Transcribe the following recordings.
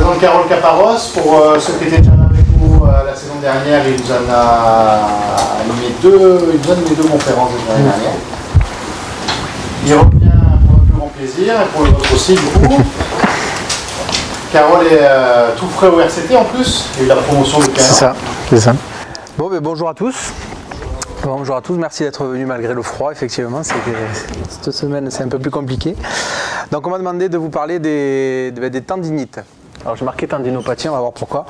présente Carole Caparros. Pour ceux qui étaient déjà avec nous la saison dernière, il nous en a animé il nous a animé 2 conférences l'année dernière. Il revient pour notre plus grand plaisir et pour le vôtre aussi du coup. Carole est tout frais au RCT en plus, il y a eu la promotion de 15 ans. C'est ça, c'est ça. Bon, ben, bonjour à tous. Bonjour à tous, merci d'être venus malgré le froid, effectivement, cette semaine c'est un peu plus compliqué. Donc on m'a demandé de vous parler des tendinites. Alors j'ai marqué tendinopathie, on va voir pourquoi.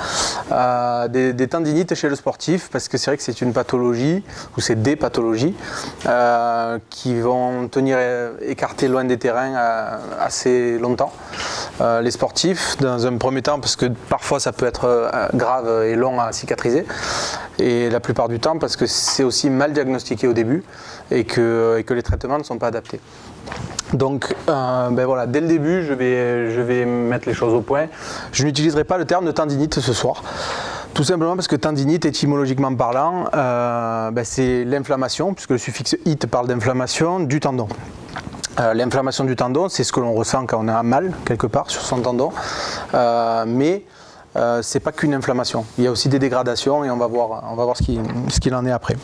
Des tendinites chez le sportif, parce que c'est vrai que c'est une pathologie, ou c'est des pathologies, qui vont tenir écartés loin des terrains assez longtemps. Les sportifs, dans un premier temps, parce que parfois ça peut être grave et long à cicatriser, et la plupart du temps parce que c'est aussi mal diagnostiqué au début et que les traitements ne sont pas adaptés. Donc ben voilà, dès le début, je vais mettre les choses au point. Je n'utiliserai pas le terme de tendinite ce soir, tout simplement parce que tendinite, étymologiquement parlant, ben c'est l'inflammation, puisque le suffixe "ite" parle d'inflammation du tendon. L'inflammation du tendon, c'est ce que l'on ressent quand on a mal quelque part sur son tendon, mais c'est pas qu'une inflammation. Il y a aussi des dégradations et on va voir ce qu'il en est après.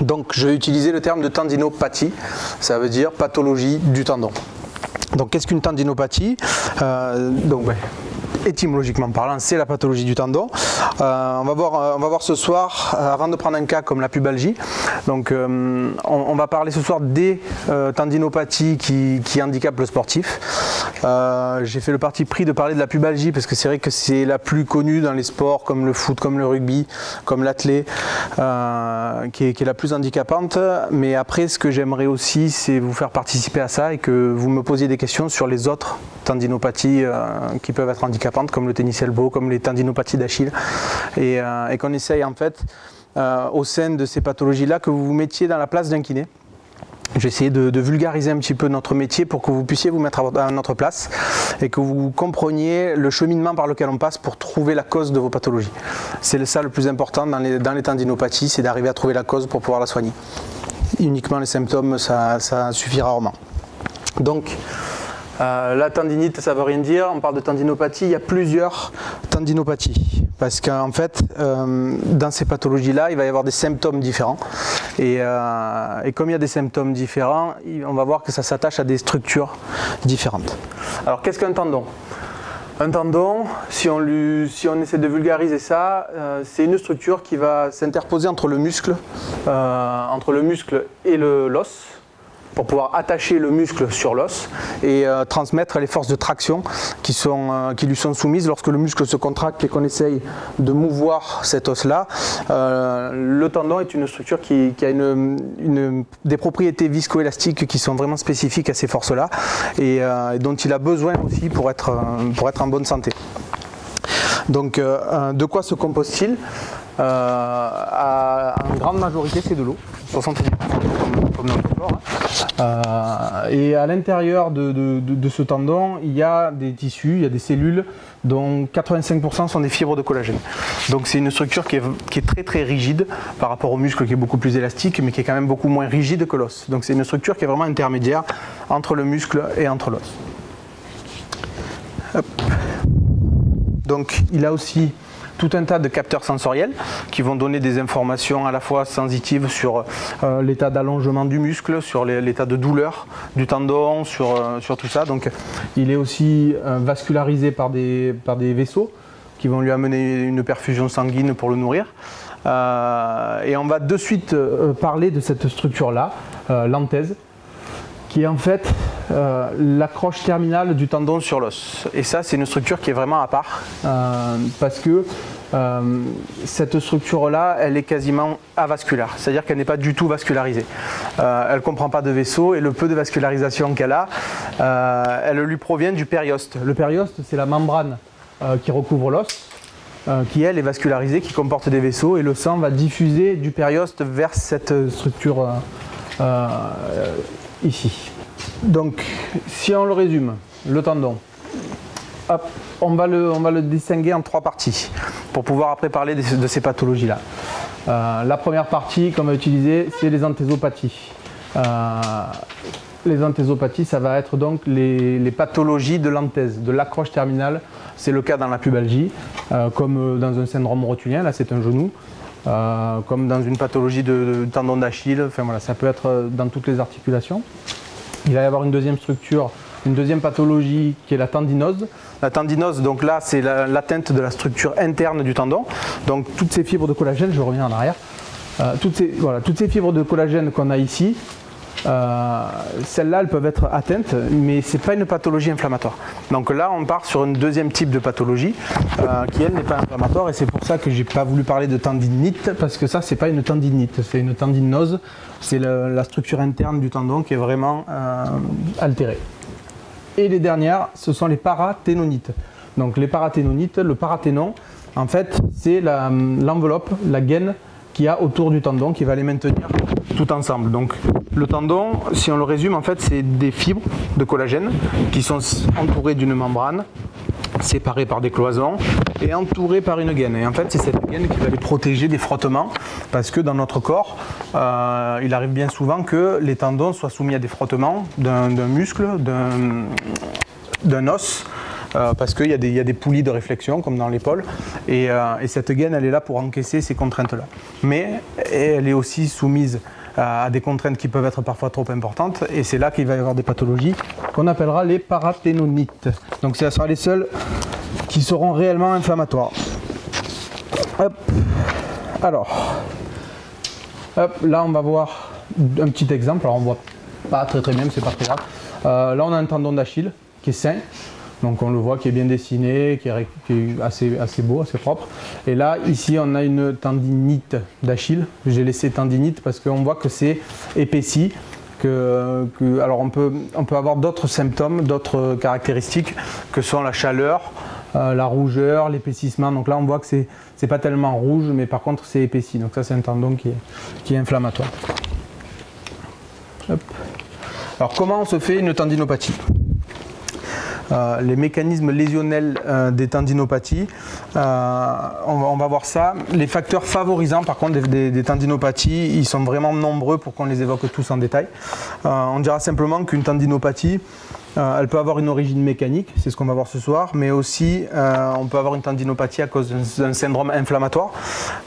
Donc je vais utiliser le terme de tendinopathie, ça veut dire pathologie du tendon. Donc qu'est-ce qu'une tendinopathie? Étymologiquement parlant, c'est la pathologie du tendon. On va voir ce soir, avant de prendre un cas comme la pubalgie, donc on va parler ce soir des tendinopathies qui handicapent le sportif. J'ai fait le parti pris de parler de la pubalgie parce que c'est vrai que c'est la plus connue dans les sports comme le foot, comme le rugby, comme l'athlé, qui est la plus handicapante. Mais après, ce que j'aimerais aussi, c'est vous faire participer à ça et que vous me posiez des questions sur les autres tendinopathies qui peuvent être handicapantes, comme le tennis elbow, comme les tendinopathies d'Achille, et qu'on essaye en fait au sein de ces pathologies-là que vous vous mettiez dans la place d'un kiné. J'ai essayé de vulgariser un petit peu notre métier pour que vous puissiez vous mettre à notre place et que vous compreniez le cheminement par lequel on passe pour trouver la cause de vos pathologies. C'est ça le plus important dans les tendinopathies, c'est d'arriver à trouver la cause pour pouvoir la soigner. Uniquement les symptômes, ça suffit rarement. Donc, la tendinite, ça ne veut rien dire, on parle de tendinopathie, il y a plusieurs tendinopathies. Parce qu'en fait, dans ces pathologies-là, il va y avoir des symptômes différents. Et comme il y a des symptômes différents, on va voir que ça s'attache à des structures différentes. Alors qu'est-ce qu'un tendon? Un tendon, si on essaie de vulgariser ça, c'est une structure qui va s'interposer entre le muscle et l'os, pour pouvoir attacher le muscle sur l'os et transmettre les forces de traction qui lui sont soumises lorsque le muscle se contracte et qu'on essaye de mouvoir cet os-là. Le tendon est une structure qui a des propriétés viscoélastiques qui sont vraiment spécifiques à ces forces-là et dont il a besoin aussi pour être en bonne santé. Donc de quoi se compose-t-il? En grande majorité, c'est de l'eau, 70% comme notre corps. Et à l'intérieur de ce tendon, il y a des tissus, il y a des cellules dont 85% sont des fibres de collagène. Donc c'est une structure qui est très très rigide par rapport au muscle qui est beaucoup plus élastique, mais qui est quand même beaucoup moins rigide que l'os. Donc c'est une structure qui est vraiment intermédiaire entre le muscle et entre l'os. Donc il a aussi tout un tas de capteurs sensoriels qui vont donner des informations à la fois sensitives sur l'état d'allongement du muscle, sur l'état de douleur du tendon, sur tout ça. Donc il est aussi vascularisé par des vaisseaux qui vont lui amener une perfusion sanguine pour le nourrir. Et on va de suite parler de cette structure-là, l'anthèse, qui est en fait l'accroche terminale du tendon sur l'os. Et ça, c'est une structure qui est vraiment à part, parce que cette structure-là, elle est quasiment avasculaire, c'est-à-dire qu'elle n'est pas du tout vascularisée. Elle ne comprend pas de vaisseau, et le peu de vascularisation qu'elle a, elle lui provient du périoste. Le périoste, c'est la membrane qui recouvre l'os, qui elle est vascularisée, qui comporte des vaisseaux, et le sang va diffuser du périoste vers cette structure ici. Donc, si on le résume, le tendon, hop, on va le distinguer en 3 parties pour pouvoir après parler de ces pathologies-là. La première partie qu'on va utiliser, c'est les anthésopathies. les enthésopathies, ça va être donc les pathologies de l'enthèse, de l'accroche terminale. C'est le cas dans la pubalgie, comme dans un syndrome rotulien, là c'est un genou, comme dans une pathologie de tendon d'Achille, enfin voilà, ça peut être dans toutes les articulations. Il va y avoir une deuxième structure, une deuxième pathologie qui est la tendinose. La tendinose, donc là, c'est l'atteinte de la structure interne du tendon. Donc toutes ces fibres de collagène, je reviens en arrière, toutes ces fibres de collagène qu'on a ici, celles-là, elles peuvent être atteintes, mais ce n'est pas une pathologie inflammatoire. Donc là, on part sur un deuxième type de pathologie qui, elle, n'est pas inflammatoire. Et c'est pour ça que je n'ai pas voulu parler de tendinite, parce que ça, ce n'est pas une tendinite, c'est une tendinose. C'est la structure interne du tendon qui est vraiment altérée. Et les dernières, ce sont les paraténonites. Donc les paraténonites, le paraténon, en fait, c'est l'enveloppe, la gaine qu'il y a autour du tendon qui va les maintenir tout ensemble. Donc le tendon, si on le résume, en fait, c'est des fibres de collagène qui sont entourées d'une membrane, séparées par des cloisons et entourées par une gaine. Et en fait, c'est cette gaine qui va les protéger des frottements, parce que dans notre corps, il arrive bien souvent que les tendons soient soumis à des frottements d'un muscle, d'un os, parce qu'il y a des poulies de réflexion comme dans l'épaule, et cette gaine, elle est là pour encaisser ces contraintes-là. Mais elle est aussi soumise à des contraintes qui peuvent être parfois trop importantes, et c'est là qu'il va y avoir des pathologies qu'on appellera les paraténonites. Donc ce sera les seules qui seront réellement inflammatoires. Hop. Alors, hop, là on va voir un petit exemple. Alors on voit pas très bien, mais c'est pas très grave. Là on a un tendon d'Achille qui est sain. Donc on le voit, qui est bien dessiné, qui est assez beau, assez propre. Et là, ici, on a une tendinite d'Achille. J'ai laissé tendinite parce qu'on voit que c'est épaissi. Alors on peut avoir d'autres symptômes, d'autres caractéristiques que sont la chaleur, la rougeur, l'épaississement. Donc là, on voit que c'est pas tellement rouge, mais par contre, c'est épaissi. Donc ça, c'est un tendon qui est inflammatoire. Hop. Alors comment on se fait une tendinopathie ? Les mécanismes lésionnels des tendinopathies, on va voir ça. Les facteurs favorisants par contre des tendinopathies, ils sont vraiment nombreux pour qu'on les évoque tous en détail. On dira simplement qu'une tendinopathie, elle peut avoir une origine mécanique, c'est ce qu'on va voir ce soir, mais aussi on peut avoir une tendinopathie à cause d'un syndrome inflammatoire,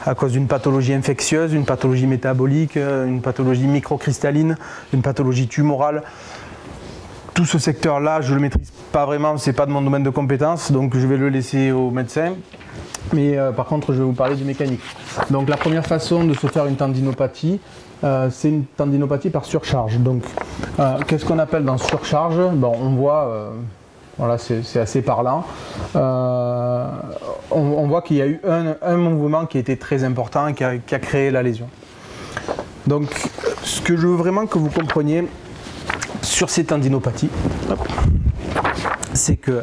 à cause d'une pathologie infectieuse, une pathologie métabolique, une pathologie microcristalline, une pathologie tumorale. Tout ce secteur-là, je ne le maîtrise pas vraiment, ce n'est pas de mon domaine de compétence, donc je vais le laisser aux médecins. Mais par contre, je vais vous parler du mécanique. Donc la première façon de se faire une tendinopathie, c'est une tendinopathie par surcharge. Donc qu'est-ce qu'on appelle dans surcharge? Bon, on voit, voilà, c'est assez parlant. On voit qu'il y a eu un mouvement qui était très important et qui a créé la lésion. Donc ce que je veux vraiment que vous compreniez sur ces tendinopathies, c'est que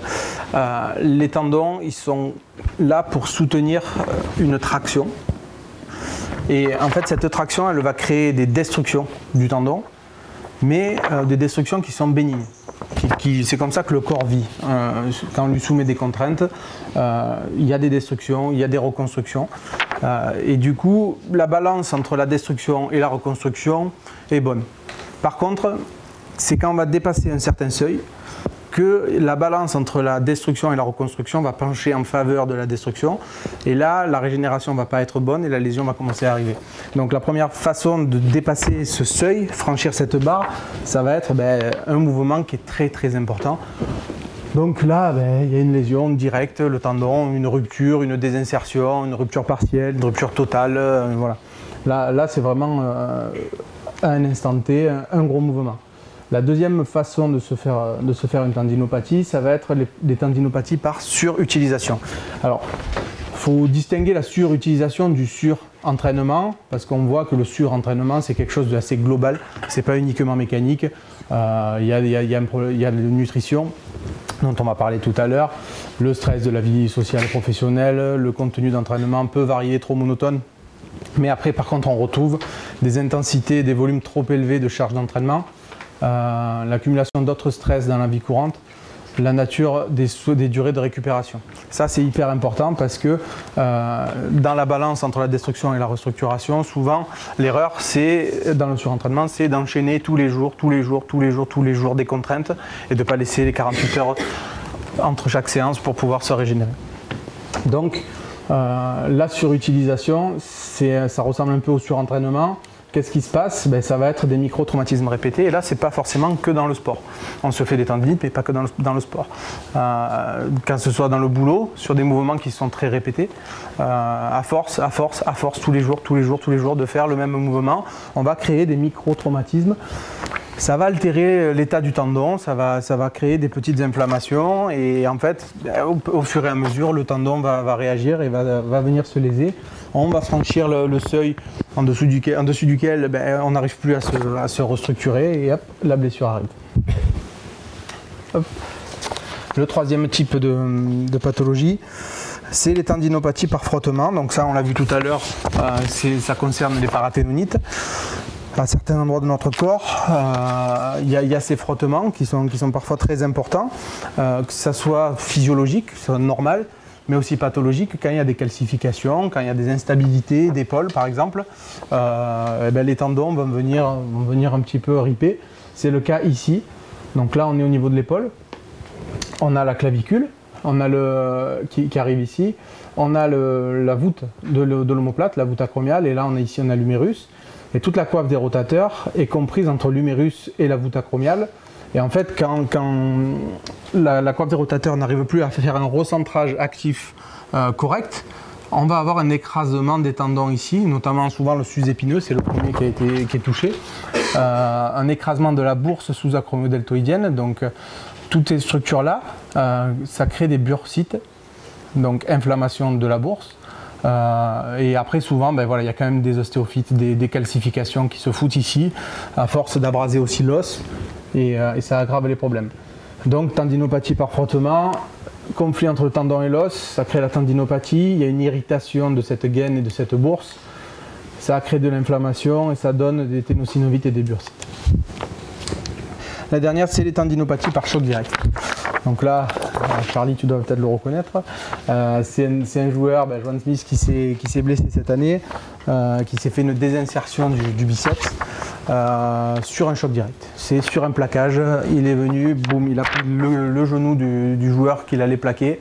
les tendons, ils sont là pour soutenir une traction. Et en fait, cette traction, elle va créer des destructions du tendon, mais des destructions qui sont bénignes. C'est comme ça que le corps vit. Quand on lui soumet des contraintes, il y a des destructions, il y a des reconstructions. Et du coup, la balance entre la destruction et la reconstruction est bonne. Par contre, c'est quand on va dépasser un certain seuil que la balance entre la destruction et la reconstruction va pencher en faveur de la destruction. Et là, la régénération ne va pas être bonne et la lésion va commencer à arriver. Donc la première façon de dépasser ce seuil, franchir cette barre, ça va être un mouvement qui est très très important. Donc là, il y a une lésion directe, le tendon, une rupture, une désinsertion, une rupture partielle, une rupture totale. Voilà. Là c'est vraiment à un instant T, un gros mouvement. La deuxième façon de se faire une tendinopathie, ça va être des tendinopathies par surutilisation. Alors, il faut distinguer la surutilisation du surentraînement, parce qu'on voit que le surentraînement, c'est quelque chose d'assez global, c'est pas uniquement mécanique. Il y a la nutrition, dont on va parler tout à l'heure, le stress de la vie sociale et professionnelle, le contenu d'entraînement peut varier, trop monotone. Mais après, par contre, on retrouve des intensités, des volumes trop élevés de charge d'entraînement. L'accumulation d'autres stress dans la vie courante, la nature des durées de récupération. Ça, c'est hyper important parce que dans la balance entre la destruction et la restructuration, souvent, l'erreur, c'est, dans le surentraînement, c'est d'enchaîner tous les jours des contraintes et de ne pas laisser les 48 heures entre chaque séance pour pouvoir se régénérer. Donc, la surutilisation, ça ressemble un peu au surentraînement. Qu'est-ce qui se passe? Ça va être des micro-traumatismes répétés, et là, c'est pas forcément que dans le sport. On se fait des tendinites, mais pas que dans le sport. Quand ce soit dans le boulot, sur des mouvements qui sont très répétés, à force, tous les jours, de faire le même mouvement, on va créer des micro-traumatismes. Ça va altérer l'état du tendon, ça va créer des petites inflammations, et en fait, au fur et à mesure, le tendon va réagir et va venir se léser. On va franchir le seuil en dessous duquel on n'arrive plus à se restructurer, et hop, la blessure arrive. Hop. Le troisième type de pathologie, c'est les tendinopathies par frottement. Donc ça, on l'a vu tout à l'heure, ça concerne les paraténonites. À certains endroits de notre corps, il y a ces frottements qui sont parfois très importants, que ça soit physiologique, soit normal, mais aussi pathologique, quand il y a des calcifications, quand il y a des instabilités d'épaule par exemple, les tendons vont venir un petit peu riper. C'est le cas ici. Donc là, on est au niveau de l'épaule, on a la clavicule, on a qui arrive ici, on a la voûte de l'omoplate, la voûte acromiale, et là on a l'humérus. Et toute la coiffe des rotateurs est comprise entre l'humérus et la voûte acromiale. Et en fait, quand la coiffe des rotateurs n'arrive plus à faire un recentrage actif correct, on va avoir un écrasement des tendons ici, notamment souvent le sus-épineux, c'est le premier qui est touché. Un écrasement de la bourse sous-acromiodeltoïdienne. Donc toutes ces structures-là, ça crée des bursites, donc inflammation de la bourse. Et après souvent, il y a quand même des ostéophytes, des calcifications qui se foutent ici, à force d'abraser aussi l'os, et ça aggrave les problèmes. Donc tendinopathie par frottement, conflit entre le tendon et l'os, ça crée la tendinopathie, il y a une irritation de cette gaine et de cette bourse, ça crée de l'inflammation et ça donne des ténosynovites et des bursites. La dernière, c'est les tendinopathies par choc direct. Donc là, Charlie, tu dois peut-être le reconnaître. C'est un joueur, Joan Smith, qui s'est blessé cette année, qui s'est fait une désinsertion du biceps sur un choc direct. C'est sur un plaquage, il est venu, boum, il a pris le genou du joueur qu'il allait plaquer.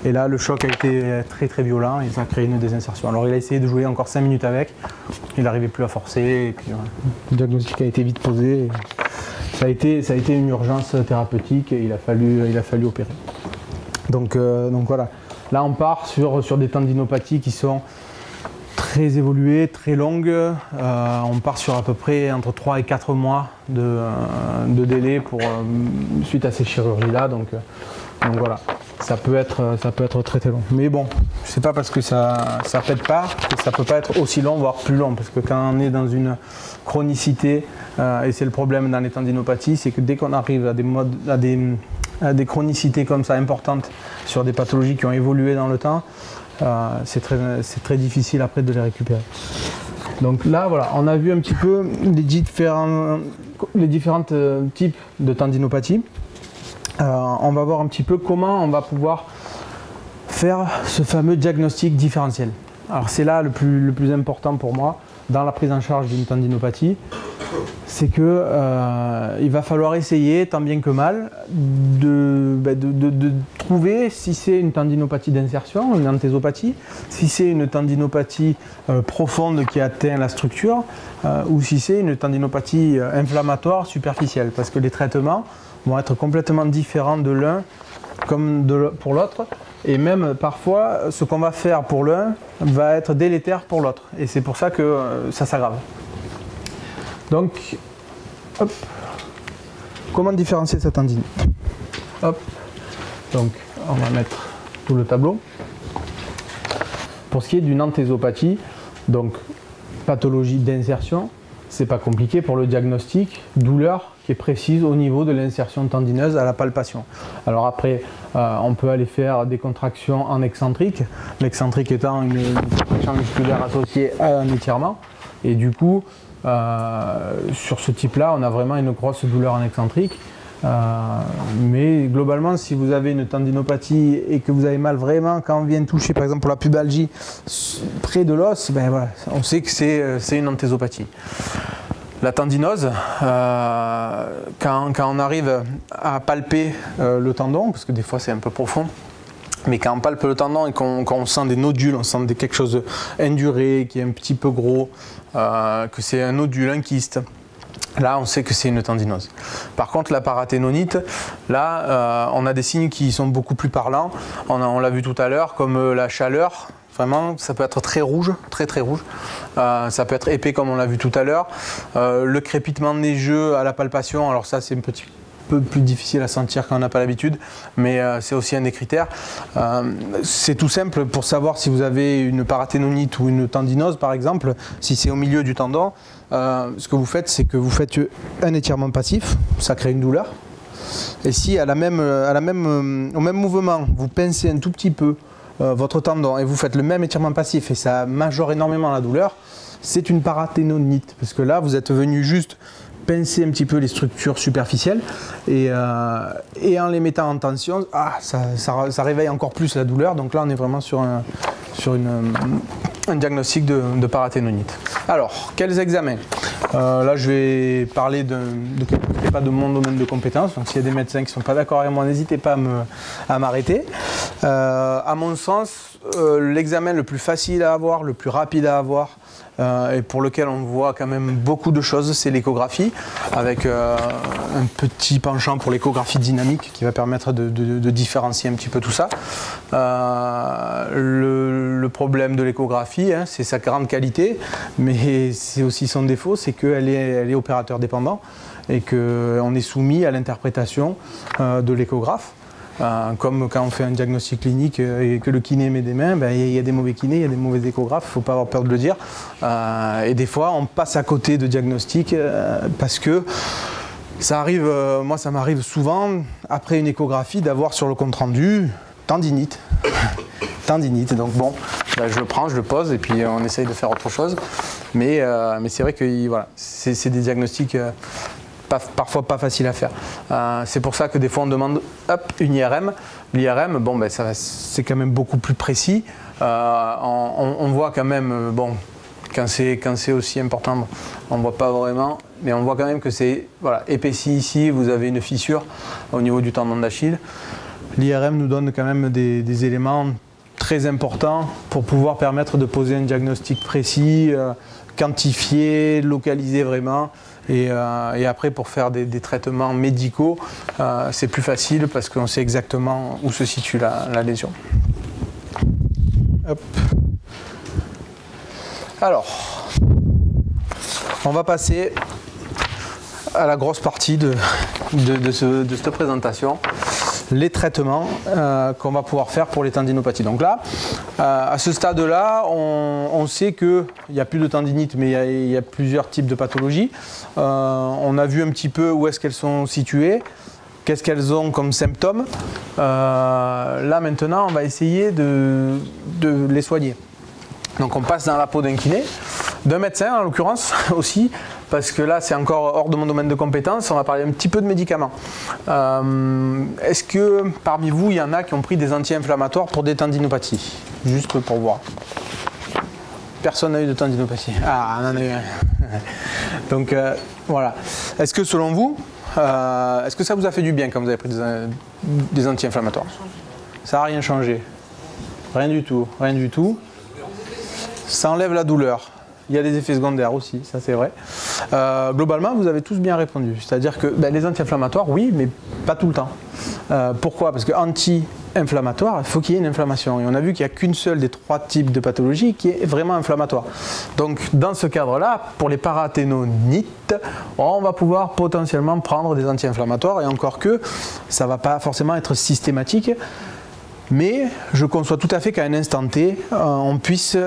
Et là, le choc a été très très violent et ça a créé une désinsertion. Alors il a essayé de jouer encore 5 minutes avec, il n'arrivait plus à forcer. Et puis, le diagnostic a été vite posé. Ça a été une urgence thérapeutique et il a fallu opérer. Donc voilà, là on part sur des tendinopathies qui sont très évoluées, très longues. On part sur à peu près entre 3 et 4 mois de délai suite à ces chirurgies-là. Donc voilà, ça peut être très très long. Mais bon, c'est pas parce que ça pète pas que ça peut pas être aussi long, voire plus long. Parce que quand on est dans une chronicité, et c'est le problème dans les tendinopathies, c'est que dès qu'on arrive à des chronicités comme ça importantes sur des pathologies qui ont évolué dans le temps, c'est très difficile après de les récupérer. Donc là, voilà, on a vu un petit peu les différents types de tendinopathies. On va voir un petit peu comment on va pouvoir faire ce fameux diagnostic différentiel. Alors c'est là le plus important pour moi dans la prise en charge d'une tendinopathie, c'est que il va falloir essayer, tant bien que mal, de trouver si c'est une tendinopathie d'insertion, une anthésopathie, si c'est une tendinopathie profonde qui atteint la structure, ou si c'est une tendinopathie inflammatoire superficielle, parce que les traitements vont être complètement différents de l'un comme pour l'autre, et même parfois ce qu'on va faire pour l'un va être délétère pour l'autre, et c'est pour ça que ça s'aggrave. Donc, hop, comment différencier cette tendinite? Hop, donc on va mettre tout le tableau. Pour ce qui est d'une anthésopathie, donc pathologie d'insertion, c'est pas compliqué pour le diagnostic, douleur qui est précise au niveau de l'insertion tendineuse à la palpation. Alors après, on peut aller faire des contractions en excentrique, l'excentrique étant une contraction musculaire associée à un étirement, et du coup, sur ce type-là, on a vraiment une grosse douleur en excentrique. Mais globalement, si vous avez une tendinopathie et que vous avez mal vraiment quand on vient toucher, par exemple pour la pubalgie, près de l'os, ben voilà, on sait que c'est une enthésopathie. La tendinose, quand on arrive à palper le tendon, parce que des fois c'est un peu profond, mais quand on palpe le tendon et qu'on sent des nodules, on sent quelque chose induré, qui est un petit peu gros, que c'est un nodule, un kyste, là on sait que c'est une tendinose. Par contre la paraténonite, là on a des signes qui sont beaucoup plus parlants, on l'a vu tout à l'heure, comme la chaleur. Vraiment, ça peut être très rouge, très rouge. Ça peut être épais comme on l'a vu tout à l'heure. Le crépitement neigeux à la palpation, alors ça c'est un petit peu plus difficile à sentir quand on n'a pas l'habitude, mais c'est aussi un des critères. C'est tout simple pour savoir si vous avez une paraténonite ou une tendinose par exemple, si c'est au milieu du tendon. Ce que vous faites, c'est que vous faites un étirement passif, ça crée une douleur. Et si au même mouvement, vous pincez un tout petit peu votre tendon et vous faites le même étirement passif et ça majore énormément la douleur, c'est une paraténonite, parce que là vous êtes venu juste pincer un petit peu les structures superficielles et en les mettant en tension, ça réveille encore plus la douleur. Donc là on est vraiment sur un diagnostic de paraténonite. Alors, quels examens? Là je vais parler pas de mon domaine de compétence, donc s'il y a des médecins qui ne sont pas d'accord avec moi, n'hésitez pas à m'arrêter. À mon sens, l'examen le plus facile à avoir, le plus rapide à avoir, et pour lequel on voit quand même beaucoup de choses, c'est l'échographie, avec un petit penchant pour l'échographie dynamique qui va permettre de différencier un petit peu tout ça. Le problème de l'échographie, hein, c'est sa grande qualité, mais c'est aussi son défaut, c'est qu'elle est opérateur dépendant et qu'on est soumis à l'interprétation de l'échographe. Comme quand on fait un diagnostic clinique et que le kiné met des mains, ben, y a des mauvais kinés, il y a des mauvais échographes, il ne faut pas avoir peur de le dire. Et des fois, on passe à côté de diagnostics parce que ça arrive, moi ça m'arrive souvent, après une échographie, d'avoir sur le compte-rendu tendinite. Tendinite, donc bon, ben, je le prends, je le pose et puis on essaye de faire autre chose. Mais c'est vrai que voilà, c'est des diagnostics parfois pas facile à faire. C'est pour ça que des fois on demande une IRM. L'IRM, bon, ben, c'est quand même beaucoup plus précis. On voit quand même, bon, quand c'est aussi important, on ne voit pas vraiment, mais on voit quand même que c'est voilà, épaissi ici, vous avez une fissure au niveau du tendon d'Achille. L'IRM nous donne quand même des éléments très importants pour pouvoir permettre de poser un diagnostic précis, quantifié, localisé vraiment. Et après, pour faire des traitements médicaux, c'est plus facile parce qu'on sait exactement où se situe la lésion. Hop. Alors, on va passer à la grosse partie de cette présentation, les traitements qu'on va pouvoir faire pour les tendinopathies. Donc là, à ce stade-là, on sait qu'il n'y a plus de tendinite, mais il y a plusieurs types de pathologies. On a vu un petit peu où est-ce qu'elles sont situées, qu'est-ce qu'elles ont comme symptômes. Là maintenant, on va essayer de les soigner. Donc on passe dans la peau d'un kiné, d'un médecin en l'occurrence aussi, parce que là c'est encore hors de mon domaine de compétence, on va parler un petit peu de médicaments. Est-ce que parmi vous il y en a qui ont pris des anti-inflammatoires pour des tendinopathies? Juste pour voir. Personne n'a eu de tendinopathie. Ah, on en a eu un. Donc voilà. Est-ce que selon vous, est-ce que ça vous a fait du bien quand vous avez pris des anti-inflammatoires? Ça n'a rien changé. Rien du tout, rien du tout. Ça enlève la douleur. Il y a des effets secondaires aussi, ça c'est vrai. Globalement, vous avez tous bien répondu. C'est-à-dire que les anti-inflammatoires, oui, mais pas tout le temps. Pourquoi? Parce que anti-inflammatoire, il faut qu'il y ait une inflammation. Et on a vu qu'il n'y a qu'une seule des 3 types de pathologies qui est vraiment inflammatoire. Donc dans ce cadre-là, pour les paraténonites, on va pouvoir potentiellement prendre des anti-inflammatoires. Et encore que, ça ne va pas forcément être systématique. Mais je conçois tout à fait qu'à un instant T, on puisse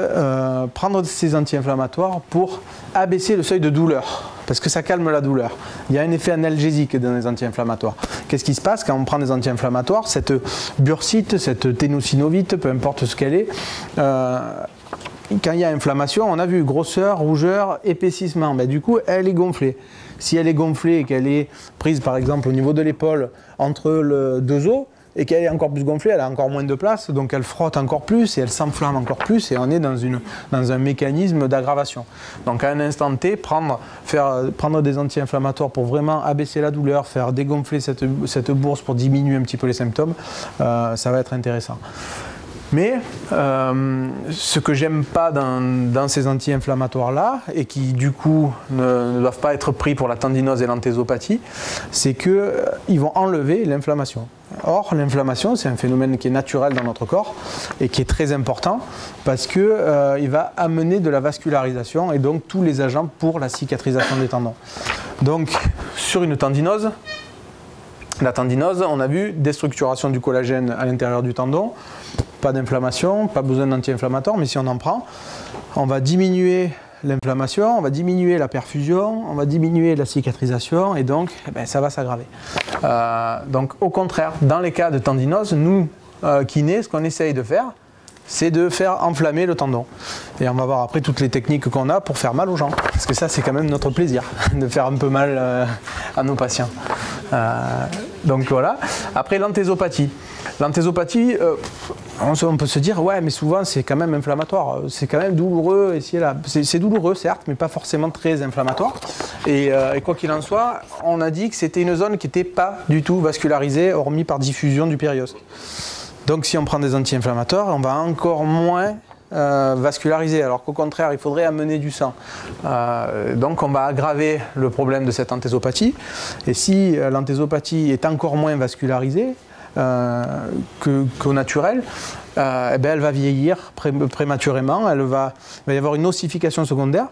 prendre ces anti-inflammatoires pour abaisser le seuil de douleur, parce que ça calme la douleur. Il y a un effet analgésique dans les anti-inflammatoires. Qu'est-ce qui se passe quand on prend des anti-inflammatoires? Cette bursite, cette ténosynovite, peu importe ce qu'elle est, quand il y a inflammation, on a vu grosseur, rougeur, épaississement. Du coup, elle est gonflée. Si elle est gonflée et qu'elle est prise par exemple au niveau de l'épaule entre deux os, et qu'elle est encore plus gonflée, elle a encore moins de place, donc elle frotte encore plus et elle s'enflamme encore plus et on est dans un mécanisme d'aggravation. Donc à un instant T, prendre des anti-inflammatoires pour vraiment abaisser la douleur, faire dégonfler cette bourse pour diminuer un petit peu les symptômes, ça va être intéressant. Mais ce que j'aime pas dans ces anti-inflammatoires-là, et qui du coup ne doivent pas être pris pour la tendinose et l'anthésopathie, c'est qu'ils vont enlever l'inflammation. Or, l'inflammation, c'est un phénomène qui est naturel dans notre corps et qui est très important parce qu'il va amener de la vascularisation et donc tous les agents pour la cicatrisation des tendons. Donc, sur une tendinose, la tendinose, on a vu déstructuration du collagène à l'intérieur du tendon, pas d'inflammation, pas besoin d'anti-inflammatoire, mais si on en prend, on va diminuer l'inflammation, on va diminuer la perfusion, on va diminuer la cicatrisation et donc ça va s'aggraver. Donc au contraire, dans les cas de tendinose, nous, kinés, ce qu'on essaye de faire, c'est de faire enflammer le tendon. Et on va voir après toutes les techniques qu'on a pour faire mal aux gens. Parce que ça, c'est quand même notre plaisir, de faire un peu mal à nos patients. Donc voilà. Après, l'anthésopathie. L'anthésopathie, on peut se dire, ouais, mais souvent, c'est quand même inflammatoire. C'est quand même douloureux ici et là. C'est douloureux, certes, mais pas forcément très inflammatoire. Et quoi qu'il en soit, on a dit que c'était une zone qui n'était pas du tout vascularisée, hormis par diffusion du périosthe. Donc si on prend des anti-inflammatoires, on va encore moins vasculariser, alors qu'au contraire, il faudrait amener du sang. Donc on va aggraver le problème de cette anthésopathie. Et si l'anthésopathie est encore moins vascularisée qu'au naturel, elle va vieillir prématurément, il va y avoir une ossification secondaire.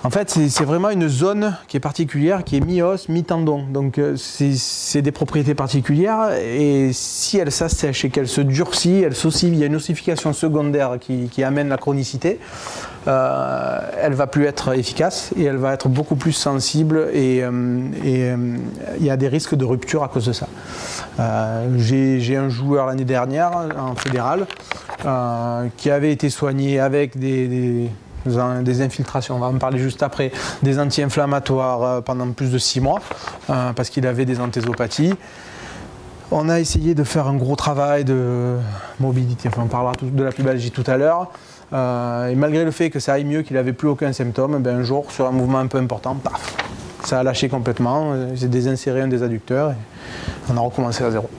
En fait, c'est vraiment une zone qui est particulière, qui est mi-os, mi-tendon. Donc, c'est des propriétés particulières. Et si elle s'assèche et qu'elle se durcit, il y a une ossification secondaire qui amène la chronicité. Elle va plus être efficace et elle va être beaucoup plus sensible. Et il y a des risques de rupture à cause de ça. J'ai un joueur l'année dernière en fédéral qui avait été soigné avec des infiltrations, on va en parler juste après, des anti-inflammatoires pendant plus de 6 mois parce qu'il avait des anthésopathies. On a essayé de faire un gros travail de mobilité, enfin, on parlera de la pubalgie tout à l'heure, et malgré le fait que ça aille mieux, qu'il n'avait plus aucun symptôme, un jour sur un mouvement un peu important, paf, ça a lâché complètement, j'ai désinséré un des adducteurs et on a recommencé à zéro.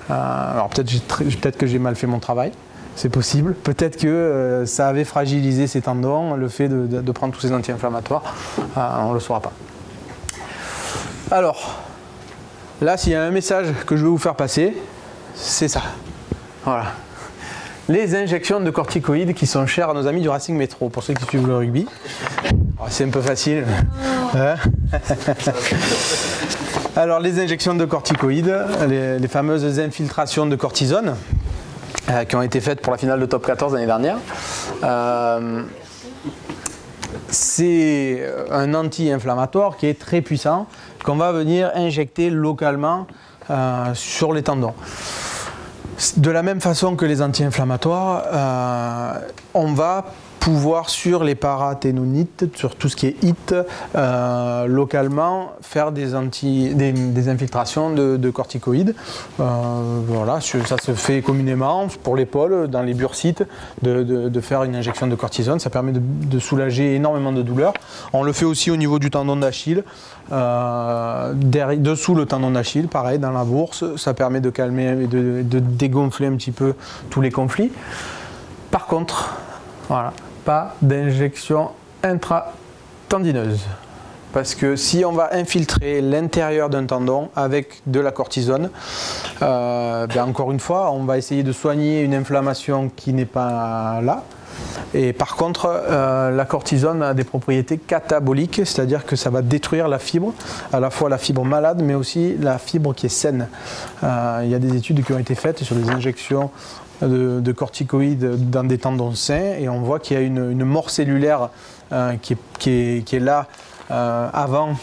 Alors peut-être que j'ai mal fait mon travail. C'est possible. Peut-être que ça avait fragilisé ses tendons, le fait de prendre tous ces anti-inflammatoires. On ne le saura pas. Alors, là, s'il y a un message que je veux vous faire passer, c'est ça. Voilà. Les injections de corticoïdes qui sont chères à nos amis du Racing Métro, pour ceux qui suivent le rugby. C'est un peu facile. Hein? Alors, les injections de corticoïdes, les fameuses infiltrations de cortisone, qui ont été faites pour la finale de Top 14 l'année dernière. C'est un anti-inflammatoire qui est très puissant, qu'on va venir injecter localement sur les tendons. De la même façon que les anti-inflammatoires, on va pouvoir sur les paraténonites, sur tout ce qui est HIT, localement faire des infiltrations de corticoïdes. Voilà, ça se fait communément pour l'épaule, dans les bursites, de faire une injection de cortisone. Ça permet de soulager énormément de douleurs. On le fait aussi au niveau du tendon d'Achille, dessous le tendon d'Achille, pareil, dans la bourse. Ça permet de calmer et de dégonfler un petit peu tous les conflits. Par contre, voilà, pas d'injection intratendineuse. Parce que si on va infiltrer l'intérieur d'un tendon avec de la cortisone, encore une fois, on va essayer de soigner une inflammation qui n'est pas là. Et par contre, la cortisone a des propriétés cataboliques, c'est-à-dire que ça va détruire la fibre, à la fois la fibre malade, mais aussi la fibre qui est saine. Il y a des études qui ont été faites sur des injections de corticoïdes dans des tendons sains et on voit qu'il y a une mort cellulaire qui est là avant,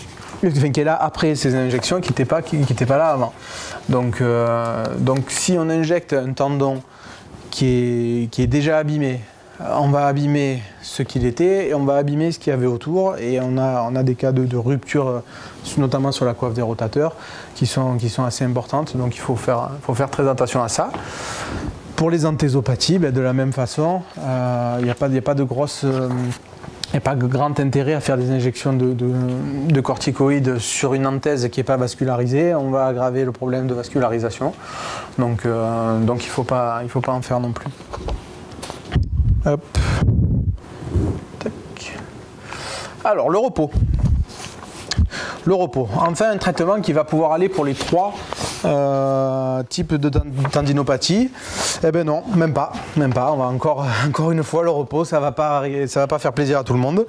enfin, qui est là après ces injections, qui n'était pas là avant. Donc si on injecte un tendon qui est déjà abîmé on va abîmer ce qu'il était et on va abîmer ce qu'il y avait autour. Et on a des cas de rupture, notamment sur la coiffe des rotateurs, qui sont assez importantes. Donc il faut faire très attention à ça. Pour les anthésopathies, de la même façon, il n'y a pas de grosse... Il n'y a pas de grand intérêt à faire des injections de corticoïdes sur une anthèse qui n'est pas vascularisée. On va aggraver le problème de vascularisation. Donc il ne faut pas en faire non plus. Hop. Tac. Alors, le repos. Le repos. Enfin, un traitement qui va pouvoir aller pour les 3 types de tendinopathie. Eh bien non, même pas. On va encore une fois, le repos, ça va pas faire plaisir à tout le monde.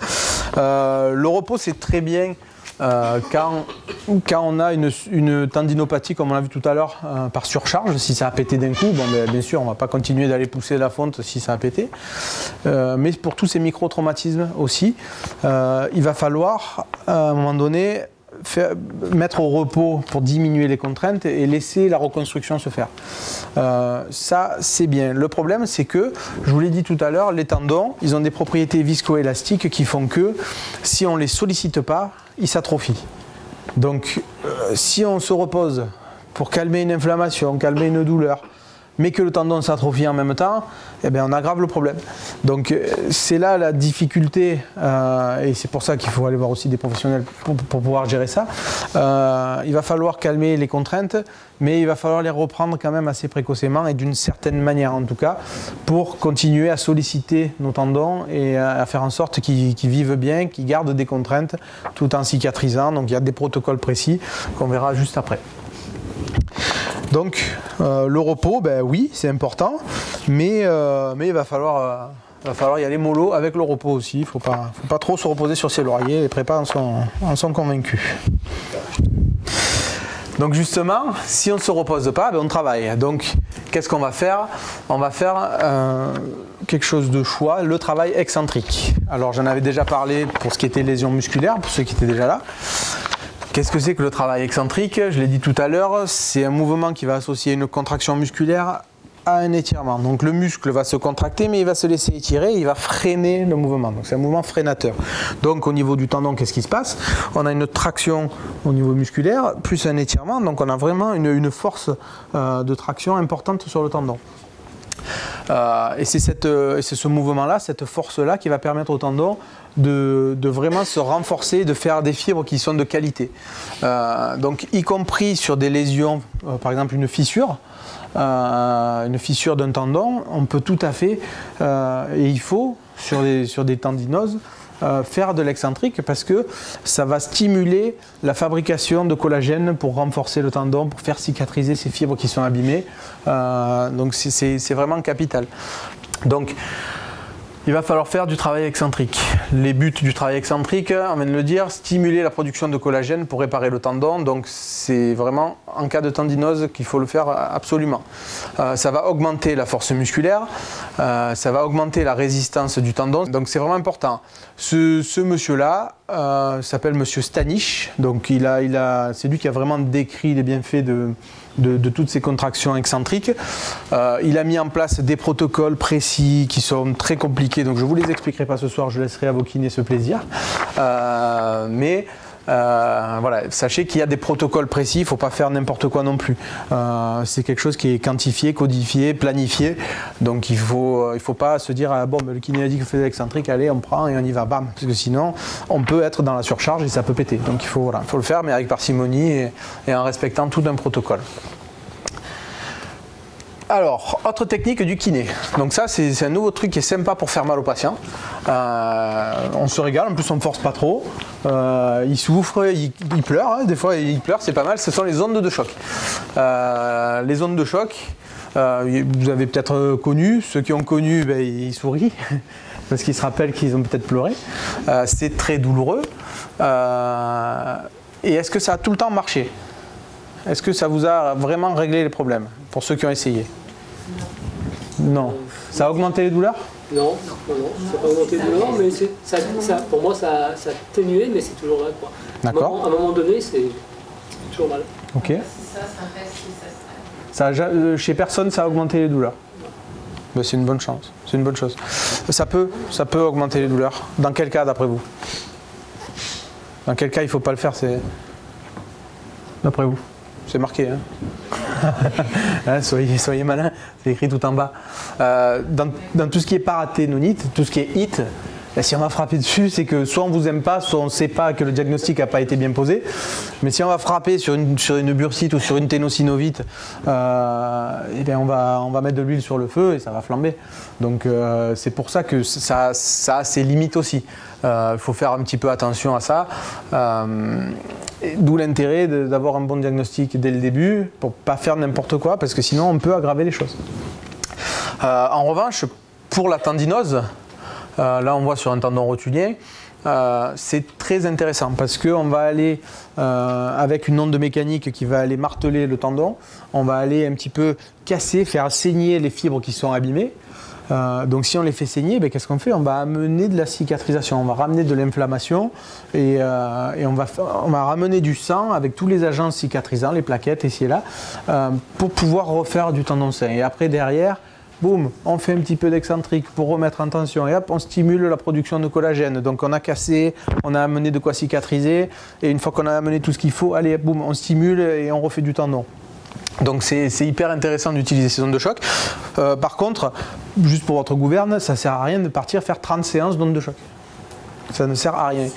Le repos, c'est très bien quand on a une tendinopathie, comme on l'a vu tout à l'heure, par surcharge. Si ça a pété d'un coup, bien sûr, on ne va pas continuer d'aller pousser la fonte si ça a pété. Mais pour tous ces micro-traumatismes aussi, il va falloir, à un moment donné, mettre au repos pour diminuer les contraintes et laisser la reconstruction se faire. Ça, c'est bien. Le problème, c'est que, je vous l'ai dit tout à l'heure, les tendons, ils ont des propriétés viscoélastiques qui font que, si on ne les sollicite pas, ils s'atrophient. Donc, si on se repose pour calmer une inflammation, calmer une douleur, mais que le tendon s'atrophie en même temps, eh bien on aggrave le problème. Donc c'est là la difficulté, et c'est pour ça qu'il faut aller voir aussi des professionnels pour pouvoir gérer ça. Il va falloir calmer les contraintes, mais il va falloir les reprendre quand même assez précocement et d'une certaine manière en tout cas, pour continuer à solliciter nos tendons et à faire en sorte qu'ils vivent bien, qu'ils gardent des contraintes tout en cicatrisant. Donc il y a des protocoles précis qu'on verra juste après. Donc le repos, oui, c'est important, mais il va falloir y aller mollo avec le repos aussi. Il ne faut pas trop se reposer sur ses lauriers, les prépas en sont convaincus. Donc justement, si on ne se repose pas, on travaille. Donc qu'est-ce qu'on va faire? On va faire quelque chose de choix, le travail excentrique. Alors j'en avais déjà parlé pour ce qui était lésions musculaires, pour ceux qui étaient déjà là. Qu'est-ce que c'est que le travail excentrique? Je l'ai dit tout à l'heure, c'est un mouvement qui va associer une contraction musculaire à un étirement. Donc le muscle va se contracter, mais il va se laisser étirer, il va freiner le mouvement. Donc c'est un mouvement freinateur. Donc au niveau du tendon, qu'est-ce qui se passe? On a une traction au niveau musculaire, plus un étirement, donc on a vraiment une force de traction importante sur le tendon. Et c'est ce mouvement-là, cette force-là qui va permettre au tendon de vraiment se renforcer, de faire des fibres qui sont de qualité. Donc y compris sur des lésions, par exemple une fissure d'un tendon, on peut tout à fait, et il faut, sur des tendinoses, faire de l'excentrique parce que ça va stimuler la fabrication de collagène pour renforcer le tendon, pour faire cicatriser ces fibres qui sont abîmées. Donc c'est vraiment capital. Donc il va falloir faire du travail excentrique. Les buts du travail excentrique, on vient de le dire, stimuler la production de collagène pour réparer le tendon. Donc c'est vraiment en cas de tendinose qu'il faut le faire absolument. Ça va augmenter la force musculaire, ça va augmenter la résistance du tendon. Donc c'est vraiment important. Ce monsieur-là s'appelle monsieur Stanish. Donc c'est lui qui a vraiment décrit les bienfaits de toutes ces contractions excentriques. Il a mis en place des protocoles précis qui sont très compliqués, donc je ne vous les expliquerai pas ce soir, je laisserai à vos kinés ce plaisir. Voilà, sachez qu'il y a des protocoles précis, il ne faut pas faire n'importe quoi non plus. C'est quelque chose qui est quantifié, codifié, planifié, donc il faut pas se dire bon, le kiné a dit que je faisais l'excentrique, allez on prend et on y va, bam, parce que sinon on peut être dans la surcharge et ça peut péter. Donc il faut le faire, mais avec parcimonie et en respectant tout un protocole. Alors, autre technique du kiné. Donc ça, c'est un nouveau truc qui est sympa pour faire mal aux patients. On se régale, en plus on ne force pas trop. Il souffre, il pleure, hein. Des fois il pleure, c'est pas mal. Ce sont les ondes de choc. Les ondes de choc, vous avez peut-être connu. Ceux qui ont connu, ils sourient. Parce qu'ils se rappellent qu'ils ont peut-être pleuré. C'est très douloureux. Et est-ce que ça a tout le temps marché? Est-ce que ça vous a vraiment réglé les problèmes, pour ceux qui ont essayé? Non. Ça a augmenté les douleurs? Non, ça n'a pas augmenté les douleurs, mais pour moi ça a atténué, mais c'est toujours là. D'accord. À un moment donné, c'est toujours mal. Ok. Chez personne, ça a augmenté les douleurs? Ben, c'est une bonne chance, c'est une bonne chose. Ça peut augmenter les douleurs. Dans quel cas d'après vous? Dans quel cas il ne faut pas le faire, c'est... D'après vous? C'est marqué, hein. Hein, soyez malin, c'est écrit tout en bas. Dans tout ce qui est paraténonite, tout ce qui est HIT, si on va frapper dessus, c'est que soit on ne vous aime pas, soit on ne sait pas que le diagnostic n'a pas été bien posé. Mais si on va frapper sur une bursite ou sur une ténosynovite, eh bien on va mettre de l'huile sur le feu et ça va flamber. Donc c'est pour ça que ça a ses limites aussi. Il faut faire un petit peu attention à ça. D'où l'intérêt d'avoir un bon diagnostic dès le début pour ne pas faire n'importe quoi, parce que sinon on peut aggraver les choses. En revanche, pour la tendinose, là on voit sur un tendon rotulien, c'est très intéressant parce qu'on va aller avec une onde mécanique qui va aller marteler le tendon, on va aller un petit peu casser, faire saigner les fibres qui sont abîmées. Donc si on les fait saigner, ben, qu'est-ce qu'on fait? On va amener de la cicatrisation, on va ramener de l'inflammation et on va ramener du sang avec tous les agents cicatrisants, les plaquettes ici et là, pour pouvoir refaire du tendon sain. Et après derrière, boum, on fait un petit peu d'excentrique pour remettre en tension et hop, on stimule la production de collagène. Donc on a cassé, on a amené de quoi cicatriser et une fois qu'on a amené tout ce qu'il faut, allez, boum, on stimule et on refait du tendon. Donc c'est hyper intéressant d'utiliser ces ondes de choc. Par contre, juste pour votre gouverne, ça ne sert à rien de partir faire 30 séances d'ondes de choc. Ça ne sert à rien.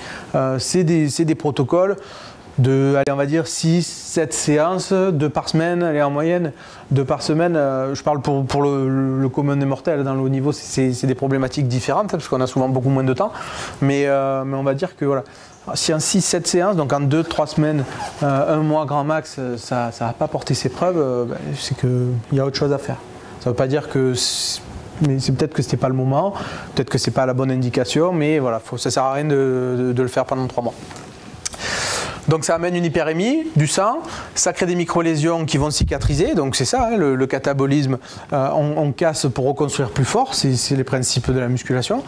C'est des protocoles de, allez, on va dire 6-7 séances, 2 par semaine, allez, en moyenne, 2 par semaine. Je parle pour le commun des mortels, dans le haut niveau, c'est des problématiques différentes, parce qu'on a souvent beaucoup moins de temps. Mais on va dire que voilà. Si en 6-7 séances, donc en 2-3 semaines, 1 mois grand max, ça ne va pas porter ses preuves, c'est qu'il y a autre chose à faire. Ça ne veut pas dire que... Mais c'est peut-être que ce n'était pas le moment, peut-être que ce n'est pas la bonne indication, mais voilà, ça ne sert à rien de le faire pendant 3 mois. Donc ça amène une hyperémie du sang, ça crée des micro-lésions qui vont cicatriser, donc c'est ça, hein, le catabolisme, on casse pour reconstruire plus fort, c'est les principes de la musculation.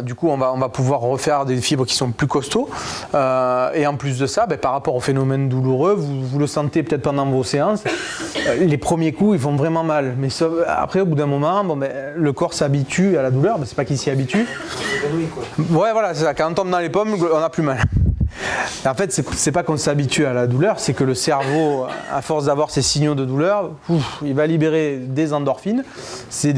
Du coup on va pouvoir refaire des fibres qui sont plus costauds, et en plus de ça, par rapport au phénomène douloureux, vous le sentez peut-être pendant vos séances, les premiers coups ils font vraiment mal, mais après au bout d'un moment, le corps s'habitue à la douleur, mais c'est pas qu'il s'y habitue. Ouais voilà, c'est ça, quand on tombe dans les pommes, on a plus mal. En fait, c'est pas qu'on s'habitue à la douleur, c'est que le cerveau, à force d'avoir ces signaux de douleur, il va libérer des endorphines. C'est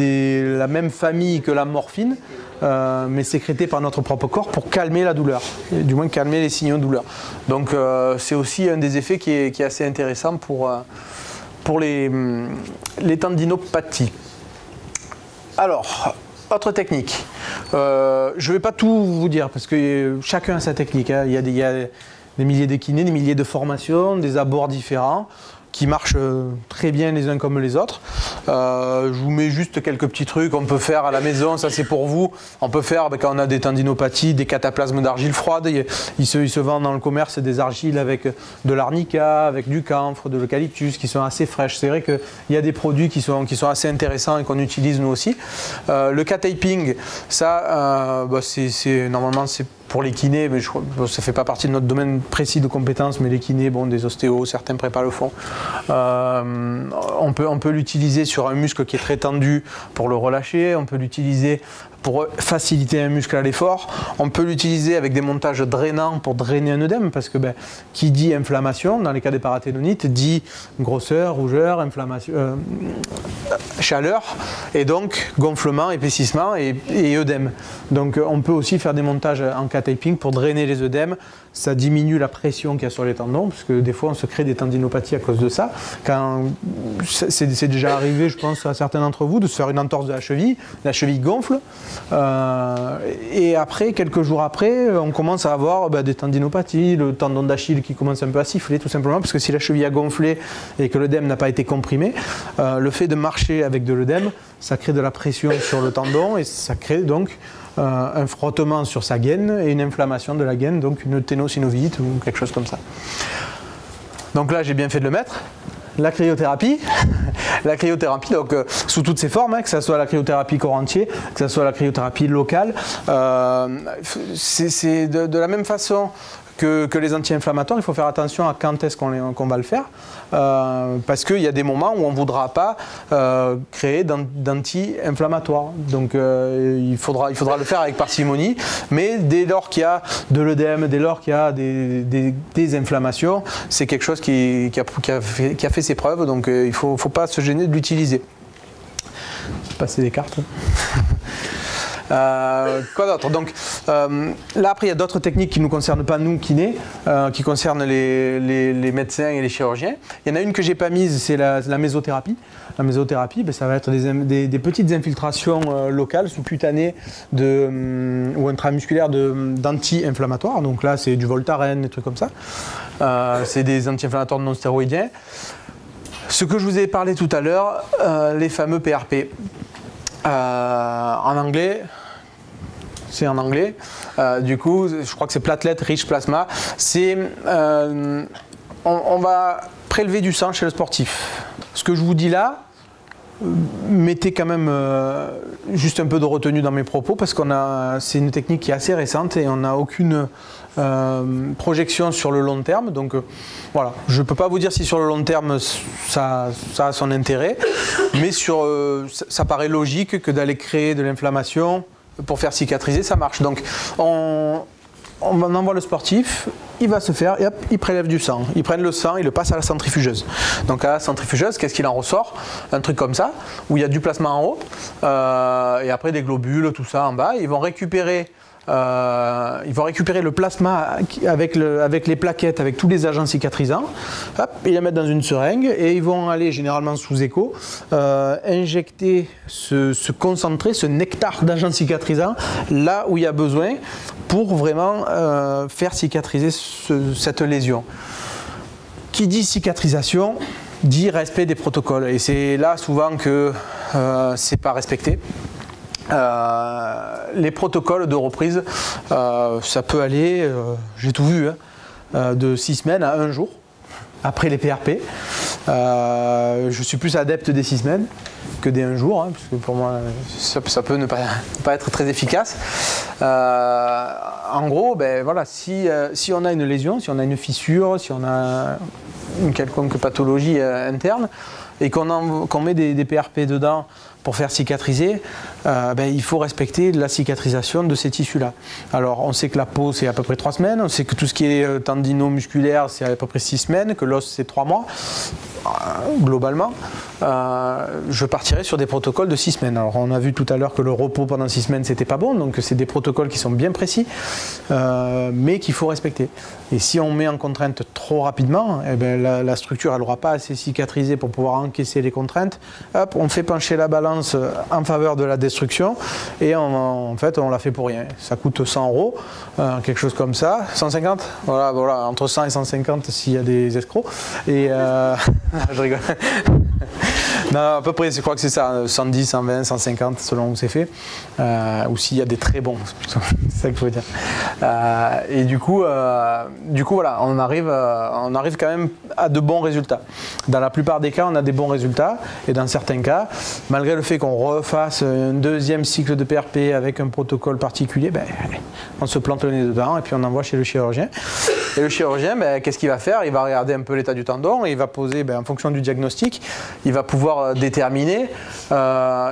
la même famille que la morphine, mais sécrétée par notre propre corps pour calmer la douleur, et du moins calmer les signaux de douleur. Donc c'est aussi un des effets qui est assez intéressant pour les tendinopathies. Alors, autre technique. Je ne vais pas tout vous dire parce que chacun a sa technique. Hein. Il y a des milliers de kinés, des milliers de formations, des abords différents qui marchent très bien les uns comme les autres. Je vous mets juste quelques petits trucs qu'on peut faire à la maison, ça c'est pour vous. On peut faire quand on a des tendinopathies, des cataplasmes d'argile froide. Il se vend dans le commerce des argiles avec de l'arnica, avec du camphre, de l'eucalyptus qui sont assez fraîches. C'est vrai qu'il y a des produits qui sont assez intéressants et qu'on utilise nous aussi. Le K-taping, ça normalement c'est pour les kinés, mais ça ne fait pas partie de notre domaine précis de compétences, mais les kinés, des ostéos, certains préparent le fond. On peut l'utiliser sur un muscle qui est très tendu pour le relâcher, on peut l'utiliser pour faciliter un muscle à l'effort, on peut l'utiliser avec des montages drainants pour drainer un œdème, parce que qui dit inflammation, dans les cas des paraténonites, dit grosseur, rougeur, inflammation, chaleur, et donc gonflement, épaississement et œdème. Donc on peut aussi faire des montages en K-taping pour drainer les œdèmes. Ça diminue la pression qu'il y a sur les tendons, parce que des fois on se crée des tendinopathies à cause de ça. C'est déjà arrivé, je pense, à certains d'entre vous, de se faire une entorse de la cheville gonfle, et après, quelques jours après, on commence à avoir des tendinopathies, le tendon d'Achille qui commence un peu à siffler, tout simplement, parce que si la cheville a gonflé et que l'œdème n'a pas été comprimé, le fait de marcher avec de l'œdème, ça crée de la pression sur le tendon, et ça crée donc un frottement sur sa gaine et une inflammation de la gaine, donc une ténosynovite ou quelque chose comme ça. Donc là, j'ai bien fait de le mettre. La cryothérapie, donc sous toutes ses formes, que ce soit la cryothérapie corps entier, que ce soit la cryothérapie locale, c'est de la même façon que les anti-inflammatoires, il faut faire attention à quand est-ce qu'on va le faire, parce qu'il y a des moments où on ne voudra pas créer d'anti-inflammatoires. Donc il faudra le faire avec parcimonie, mais dès lors qu'il y a de l'œdème, dès lors qu'il y a des inflammations, c'est quelque chose qui a fait ses preuves, donc il ne faut pas se gêner de l'utiliser. Passer des cartes. Quoi d'autre? Donc là après il y a d'autres techniques qui ne nous concernent pas nous kinés, qui concernent les médecins et les chirurgiens. Il y en a une que j'ai pas mise, c'est la mésothérapie. La mésothérapie, ben, ça va être des petites infiltrations locales, sous-cutanées ou intramusculaires d'anti-inflammatoires. Donc là c'est du Voltaren, des trucs comme ça. C'est des anti-inflammatoires non stéroïdiens. Ce que je vous ai parlé tout à l'heure, les fameux PRP. En anglais, c'est en anglais. Du coup, je crois que c'est Platelet Rich Plasma. On va prélever du sang chez le sportif. Ce que je vous dis là, mettez quand même juste un peu de retenue dans mes propos parce c'est une technique qui est assez récente et on n'a aucune projection sur le long terme. Donc voilà, je ne peux pas vous dire si sur le long terme ça a son intérêt, mais ça paraît logique que d'aller créer de l'inflammation pour faire cicatriser, ça marche. Donc on envoie le sportif, il va se faire, et hop, il prélève du sang. Ils prennent le sang, ils le passent à la centrifugeuse. Donc à la centrifugeuse, qu'est-ce qu'il en ressort? Un truc comme ça, où il y a du plasma en haut, et après des globules, tout ça en bas. Ils vont récupérer le plasma avec les plaquettes, avec tous les agents cicatrisants, hop, ils la mettent dans une seringue et ils vont aller généralement sous écho injecter ce concentré, ce nectar d'agents cicatrisants là où il y a besoin pour vraiment faire cicatriser cette lésion. Qui dit cicatrisation dit respect des protocoles et c'est là souvent que c'est pas respecté. Les protocoles de reprise, ça peut aller, j'ai tout vu, de 6 semaines à 1 jour après les PRP. Je suis plus adepte des 6 semaines que des 1 jour, parce que pour moi ça peut ne pas être très efficace. En gros, ben, voilà, si on a une lésion, si on a une fissure, si on a une quelconque pathologie interne et qu'on met des PRP dedans pour faire cicatriser, il faut respecter la cicatrisation de ces tissus-là. Alors on sait que la peau c'est à peu près 3 semaines, on sait que tout ce qui est tendino-musculaire c'est à peu près 6 semaines, que l'os c'est 3 mois, globalement. Je partirai sur des protocoles de 6 semaines. Alors on a vu tout à l'heure que le repos pendant 6 semaines c'était pas bon, donc c'est des protocoles qui sont bien précis, mais qu'il faut respecter. Et si on met en contrainte trop rapidement, eh ben, la structure elle n'aura pas assez cicatrisé pour pouvoir encaisser les contraintes. Hop, on fait pencher la balance en faveur de la destruction et en fait on l'a fait pour rien. Ça coûte 100 €, quelque chose comme ça, 150, voilà, entre 100 et 150 s'il y a des escrocs. Et je rigole. Non, à peu près, je crois que c'est ça, 110, 120, 150 selon où c'est fait, ou s'il y a des très bons, c'est ça qu'il faut dire. Et du coup voilà, on arrive quand même à de bons résultats. Dans la plupart des cas, on a des bons résultats, et dans certains cas, malgré le fait qu'on refasse un deuxième cycle de PRP avec un protocole particulier, on se plante le nez dedans et puis on envoie chez le chirurgien. Et le chirurgien, qu'est-ce qu'il va faire? Il va regarder un peu l'état du tendon et il va poser, en fonction du diagnostic, il va pouvoir déterminer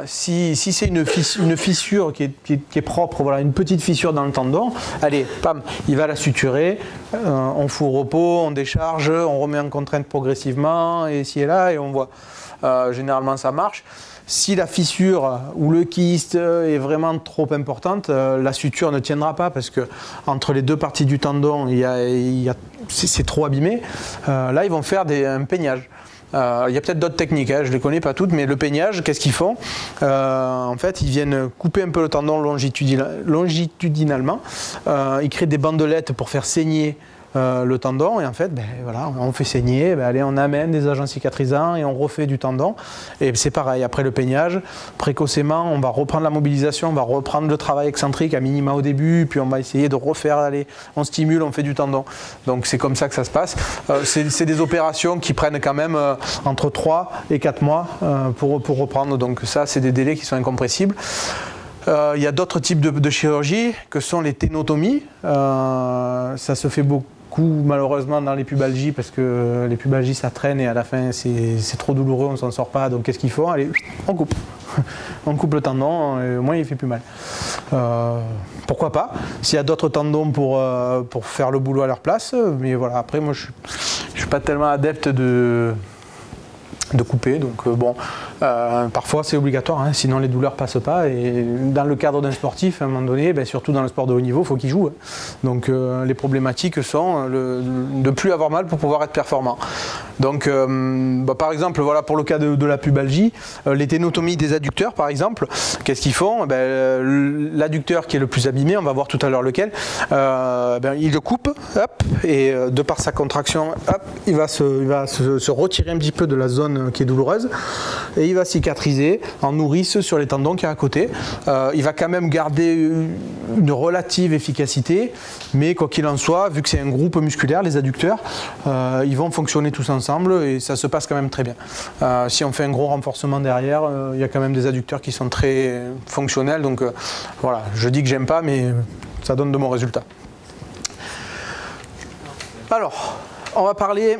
si c'est une fissure qui est propre, voilà, une petite fissure dans le tendon, allez, pam, il va la suturer, on fout au repos, on décharge, on remet en contrainte progressivement, et ici et là, et on voit. Généralement ça marche. Si la fissure ou le kyste est vraiment trop importante, la suture ne tiendra pas parce que entre les deux parties du tendon, c'est trop abîmé. Là, ils vont faire un peignage. Il y a peut-être d'autres techniques, je ne les connais pas toutes, mais le peignage, qu'est-ce qu'ils font? En fait, ils viennent couper un peu le tendon longitudinalement. Ils créent des bandelettes pour faire saigner le tendon, et en fait, voilà, on fait saigner, allez, on amène des agents cicatrisants et on refait du tendon. Et c'est pareil, après le peignage, précocement, on va reprendre la mobilisation, on va reprendre le travail excentrique à minima au début, puis on va essayer de refaire, allez, on stimule, on fait du tendon. Donc c'est comme ça que ça se passe. C'est des opérations qui prennent quand même entre 3 et 4 mois pour reprendre, donc ça, c'est des délais qui sont incompressibles. Il y a d'autres types de chirurgie que sont les ténotomies. Ça se fait beaucoup. coup, malheureusement, dans les pubalgies, parce que les pubalgies, ça traîne et à la fin, c'est trop douloureux, on s'en sort pas. Donc, qu'est-ce qu'il faut? Allez, on coupe. On coupe le tendon, et au moins, il fait plus mal. Pourquoi pas? S'il y a d'autres tendons pour faire le boulot à leur place. Mais voilà, après, moi, je suis pas tellement adepte de couper, donc bon, parfois c'est obligatoire, hein, sinon les douleurs passent pas, et dans le cadre d'un sportif, à un moment donné, surtout dans le sport de haut niveau, il faut qu'il joue, hein. Donc les problématiques sont de ne plus avoir mal pour pouvoir être performant. Donc par exemple, voilà, pour le cas de la pubalgie, les ténotomies des adducteurs par exemple, qu'est-ce qu'ils font? L'adducteur qui est le plus abîmé, on va voir tout à l'heure lequel, il le coupe, hop, et de par sa contraction, hop, il va se retirer un petit peu de la zone qui est douloureuse et il va cicatriser en nourrice sur les tendons qui est à côté. Il va quand même garder une relative efficacité, mais quoi qu'il en soit, vu que c'est un groupe musculaire, les adducteurs, ils vont fonctionner tous ensemble et ça se passe quand même très bien. Si on fait un gros renforcement derrière, il y a quand même des adducteurs qui sont très fonctionnels, donc voilà, je dis que j'aime pas, mais ça donne de bons résultats. Alors, on va parler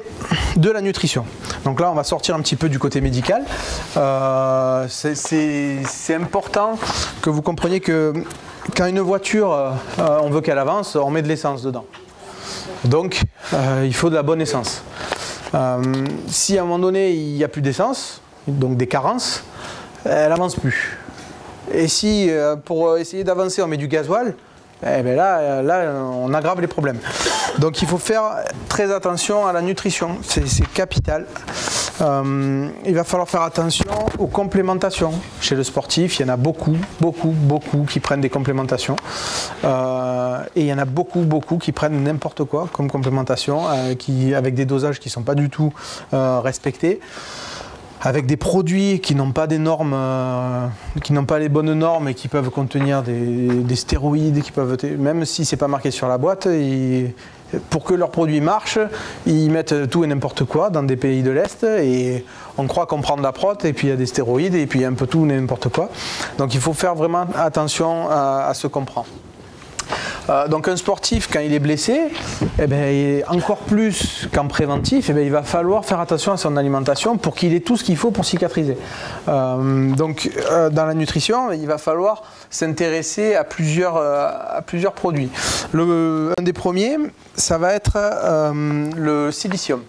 de la nutrition. Donc là, on va sortir un petit peu du côté médical. C'est important que vous compreniez que quand une voiture, on veut qu'elle avance, on met de l'essence dedans. Donc, il faut de la bonne essence. Si à un moment donné, il n'y a plus d'essence, donc des carences, elle n'avance plus. Et si, pour essayer d'avancer, on met du gasoil, là, on aggrave les problèmes. Donc il faut faire très attention à la nutrition, c'est capital. Il va falloir faire attention aux complémentations. Chez le sportif, il y en a beaucoup qui prennent des complémentations. Et il y en a beaucoup qui prennent n'importe quoi comme complémentation, avec des dosages qui ne sont pas du tout respectés, avec des produits qui n'ont pas des normes, qui n'ont pas les bonnes normes et qui peuvent contenir des stéroïdes, même si c'est pas marqué sur la boîte, pour que leurs produits marchent, ils mettent tout et n'importe quoi dans des pays de l'Est et on croit qu'on prend de la prot et puis il y a des stéroïdes et puis un peu tout et n'importe quoi. Donc il faut faire vraiment attention à ce qu'on prend. Donc un sportif, quand il est blessé, encore plus qu'en préventif, il va falloir faire attention à son alimentation pour qu'il ait tout ce qu'il faut pour cicatriser. Donc dans la nutrition, il va falloir s'intéresser à plusieurs produits. Un des premiers, ça va être le silicium.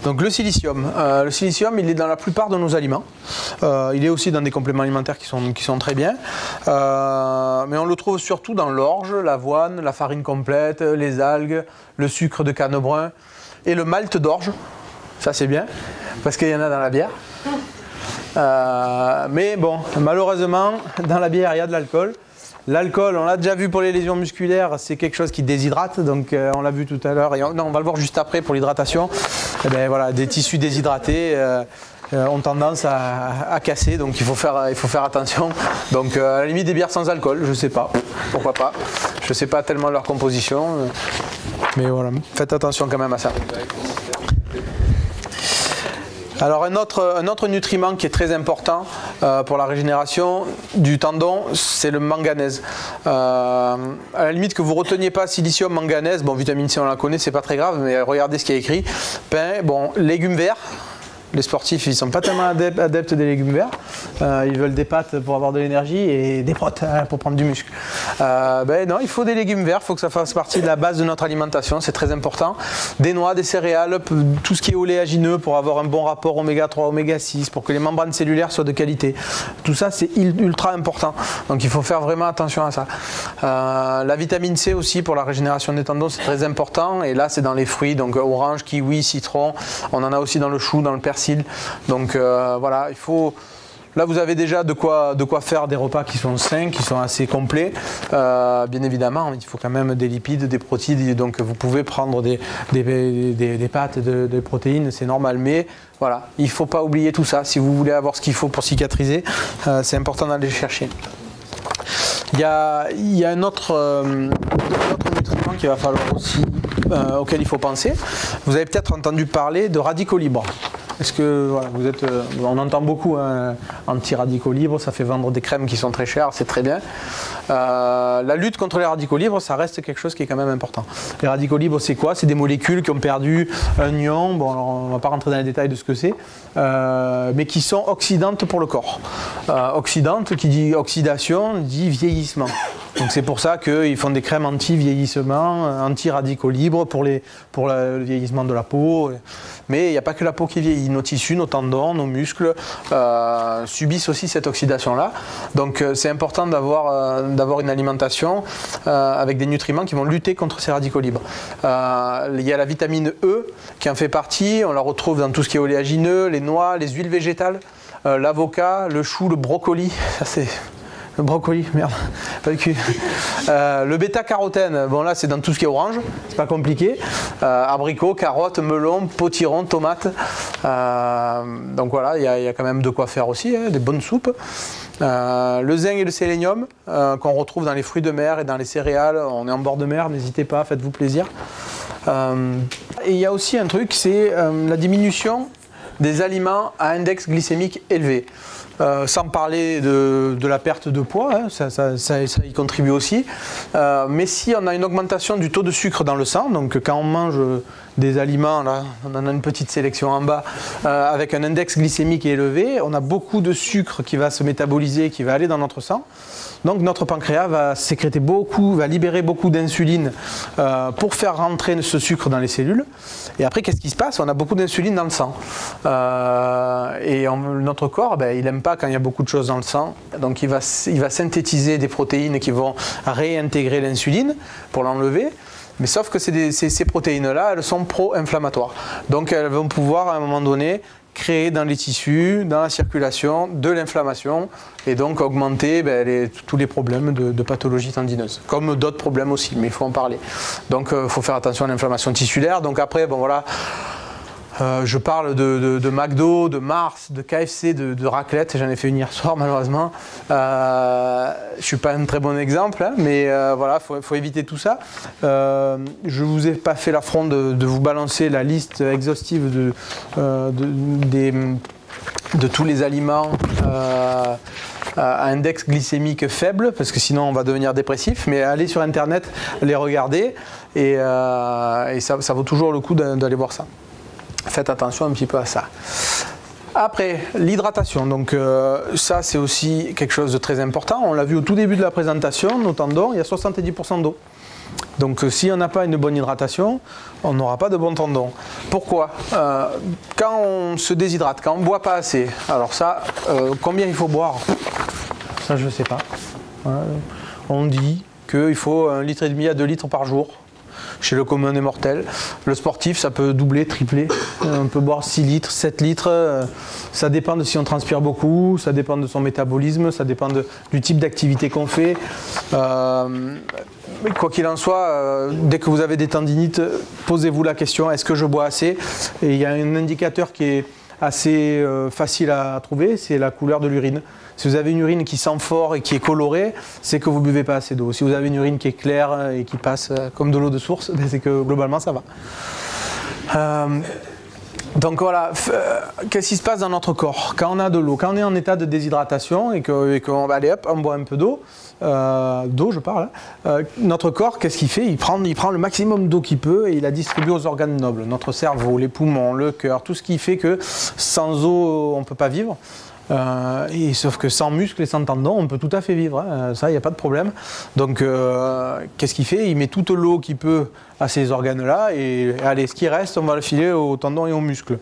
Donc le silicium, il est dans la plupart de nos aliments. Il est aussi dans des compléments alimentaires qui sont très bien. Mais on le trouve surtout dans l'orge, l'avoine, la farine complète, les algues, le sucre de canne brun et le malt d'orge. Ça c'est bien, parce qu'il y en a dans la bière. Mais bon, malheureusement, dans la bière, il y a de l'alcool. L'alcool, on l'a déjà vu pour les lésions musculaires, c'est quelque chose qui déshydrate, donc on l'a vu tout à l'heure, on va le voir juste après pour l'hydratation. Voilà, des tissus déshydratés ont tendance à casser, donc il faut faire attention. Donc à la limite des bières sans alcool, je sais pas, pourquoi pas. Je sais pas tellement leur composition, mais voilà, faites attention quand même à ça. Alors un autre nutriment qui est très important pour la régénération du tendon, c'est le manganèse. À la limite que vous reteniez pas silicium, manganèse, bon vitamine C on la connaît, c'est pas très grave, mais regardez ce qui est écrit. Légumes verts. Les sportifs, ils ne sont pas tellement adeptes des légumes verts. Ils veulent des pâtes pour avoir de l'énergie et des protes pour prendre du muscle. Non, il faut des légumes verts, il faut que ça fasse partie de la base de notre alimentation, c'est très important. Des noix, des céréales, tout ce qui est oléagineux pour avoir un bon rapport oméga 3, oméga 6, pour que les membranes cellulaires soient de qualité. Tout ça, c'est ultra important. Donc il faut faire vraiment attention à ça. La vitamine C aussi pour la régénération des tendons, c'est très important. Et là, c'est dans les fruits, donc orange, kiwi, citron. On en a aussi dans le chou, dans le persil. Donc voilà, il faut. Là, vous avez déjà de quoi faire des repas qui sont sains, qui sont assez complets. Bien évidemment, il faut quand même des lipides, des protéines. Donc vous pouvez prendre des pâtes, des protéines, c'est normal. Mais voilà, il ne faut pas oublier tout ça. Si vous voulez avoir ce qu'il faut pour cicatriser, c'est important d'aller chercher. Il y a un autre nutriment qu'il va falloir aussi, auquel il faut penser. Vous avez peut-être entendu parler de radicaux libres. Est-ce que voilà, vous êtes, on entend beaucoup hein, anti-radicaux libres, ça fait vendre des crèmes qui sont très chères, c'est très bien. La lutte contre les radicaux libres, ça reste quelque chose qui est quand même important. Les radicaux libres, c'est quoi? C'est des molécules qui ont perdu un ion, bon, alors, on ne va pas rentrer dans les détails de ce que c'est, mais qui sont oxydantes pour le corps. Oxydante, qui dit oxydation, dit vieillissement. Donc c'est pour ça qu'ils font des crèmes anti-vieillissement, anti-radicaux libres pour le vieillissement de la peau. Mais il n'y a pas que la peau qui vieillit, nos tissus, nos tendons, nos muscles subissent aussi cette oxydation-là. Donc c'est important d'avoir une alimentation avec des nutriments qui vont lutter contre ces radicaux libres. Il y a la vitamine E qui en fait partie, on la retrouve dans tout ce qui est oléagineux, les noix, les huiles végétales, l'avocat, le chou, le brocoli, ça c'est... Le brocoli, merde, pas le cul. Le bêta-carotène, bon là c'est dans tout ce qui est orange, c'est pas compliqué. Abricots, carottes, melons, potirons, tomates. Donc voilà, il y a quand même de quoi faire aussi, hein, des bonnes soupes. Le zinc et le sélénium qu'on retrouve dans les fruits de mer et dans les céréales. On est en bord de mer, n'hésitez pas, faites-vous plaisir. Et il y a aussi un truc, c'est la diminution des aliments à index glycémique élevé. Sans parler de la perte de poids, hein, ça y contribue aussi. Mais si on a une augmentation du taux de sucre dans le sang, donc quand on mange des aliments, là, on en a une petite sélection en bas, avec un index glycémique élevé, on a beaucoup de sucre qui va se métaboliser, qui va aller dans notre sang. Donc notre pancréas va sécréter beaucoup, va libérer beaucoup d'insuline pour faire rentrer ce sucre dans les cellules. Et après, qu'est-ce qui se passe? On a beaucoup d'insuline dans le sang. Et notre corps, ben, il n'aime pas quand il y a beaucoup de choses dans le sang. Donc il va synthétiser des protéines qui vont réintégrer l'insuline pour l'enlever. Mais sauf que ces protéines-là, elles sont pro-inflammatoires. Donc elles vont pouvoir à un moment donné créer dans les tissus, dans la circulation, de l'inflammation et donc augmenter tous les problèmes de pathologie tendineuse. Comme d'autres problèmes aussi, mais il faut en parler. Donc il faut faire attention à l'inflammation tissulaire. Donc après, bon voilà, je parle de McDo, de Mars, de KFC, de raclette. J'en ai fait une hier soir malheureusement. Je ne suis pas un très bon exemple, hein, mais voilà, faut éviter tout ça. Je ne vous ai pas fait l'affront de vous balancer la liste exhaustive de tous les aliments à index glycémique faible, parce que sinon on va devenir dépressif, mais allez sur internet, les regarder, et ça vaut toujours le coup d'aller voir ça. Faites attention un petit peu à ça. Après, l'hydratation, donc ça c'est aussi quelque chose de très important. On l'a vu au tout début de la présentation, nos tendons, il y a 70% d'eau. Donc si on n'a pas une bonne hydratation, on n'aura pas de bons tendons. Pourquoi? Quand on se déshydrate, quand on ne boit pas assez, alors ça, combien il faut boire? Ça je ne sais pas. Voilà. On dit qu'il faut 1,5 litre à 2 litres par jour. Chez le commun des mortels. Le sportif, ça peut doubler, tripler. On peut boire 6 litres, 7 litres. Ça dépend de si on transpire beaucoup, ça dépend de son métabolisme, ça dépend du type d'activité qu'on fait. Mais quoi qu'il en soit, dès que vous avez des tendinites, posez-vous la question, est-ce que je bois assez? Et il y a un indicateur qui est assez facile à trouver, c'est la couleur de l'urine. Si vous avez une urine qui sent fort et qui est colorée, c'est que vous ne buvez pas assez d'eau. Si vous avez une urine qui est claire et qui passe comme de l'eau de source, c'est que globalement ça va. Donc voilà, qu'est-ce qui se passe dans notre corps quand on a de l'eau? Quand on est en état de déshydratation et qu'on va aller hop, on boit un peu d'eau, je parle, notre corps, qu'est-ce qu'il fait? Il prend le maximum d'eau qu'il peut et il la distribue aux organes nobles, notre cerveau, les poumons, le cœur, tout ce qui fait que sans eau on ne peut pas vivre. Sauf que sans muscles et sans tendons, on peut tout à fait vivre, hein, ça il n'y a pas de problème. Donc qu'est-ce qu'il fait? Il met toute l'eau qu'il peut à ces organes-là et allez, ce qui reste, on va le filer aux tendons et aux muscles.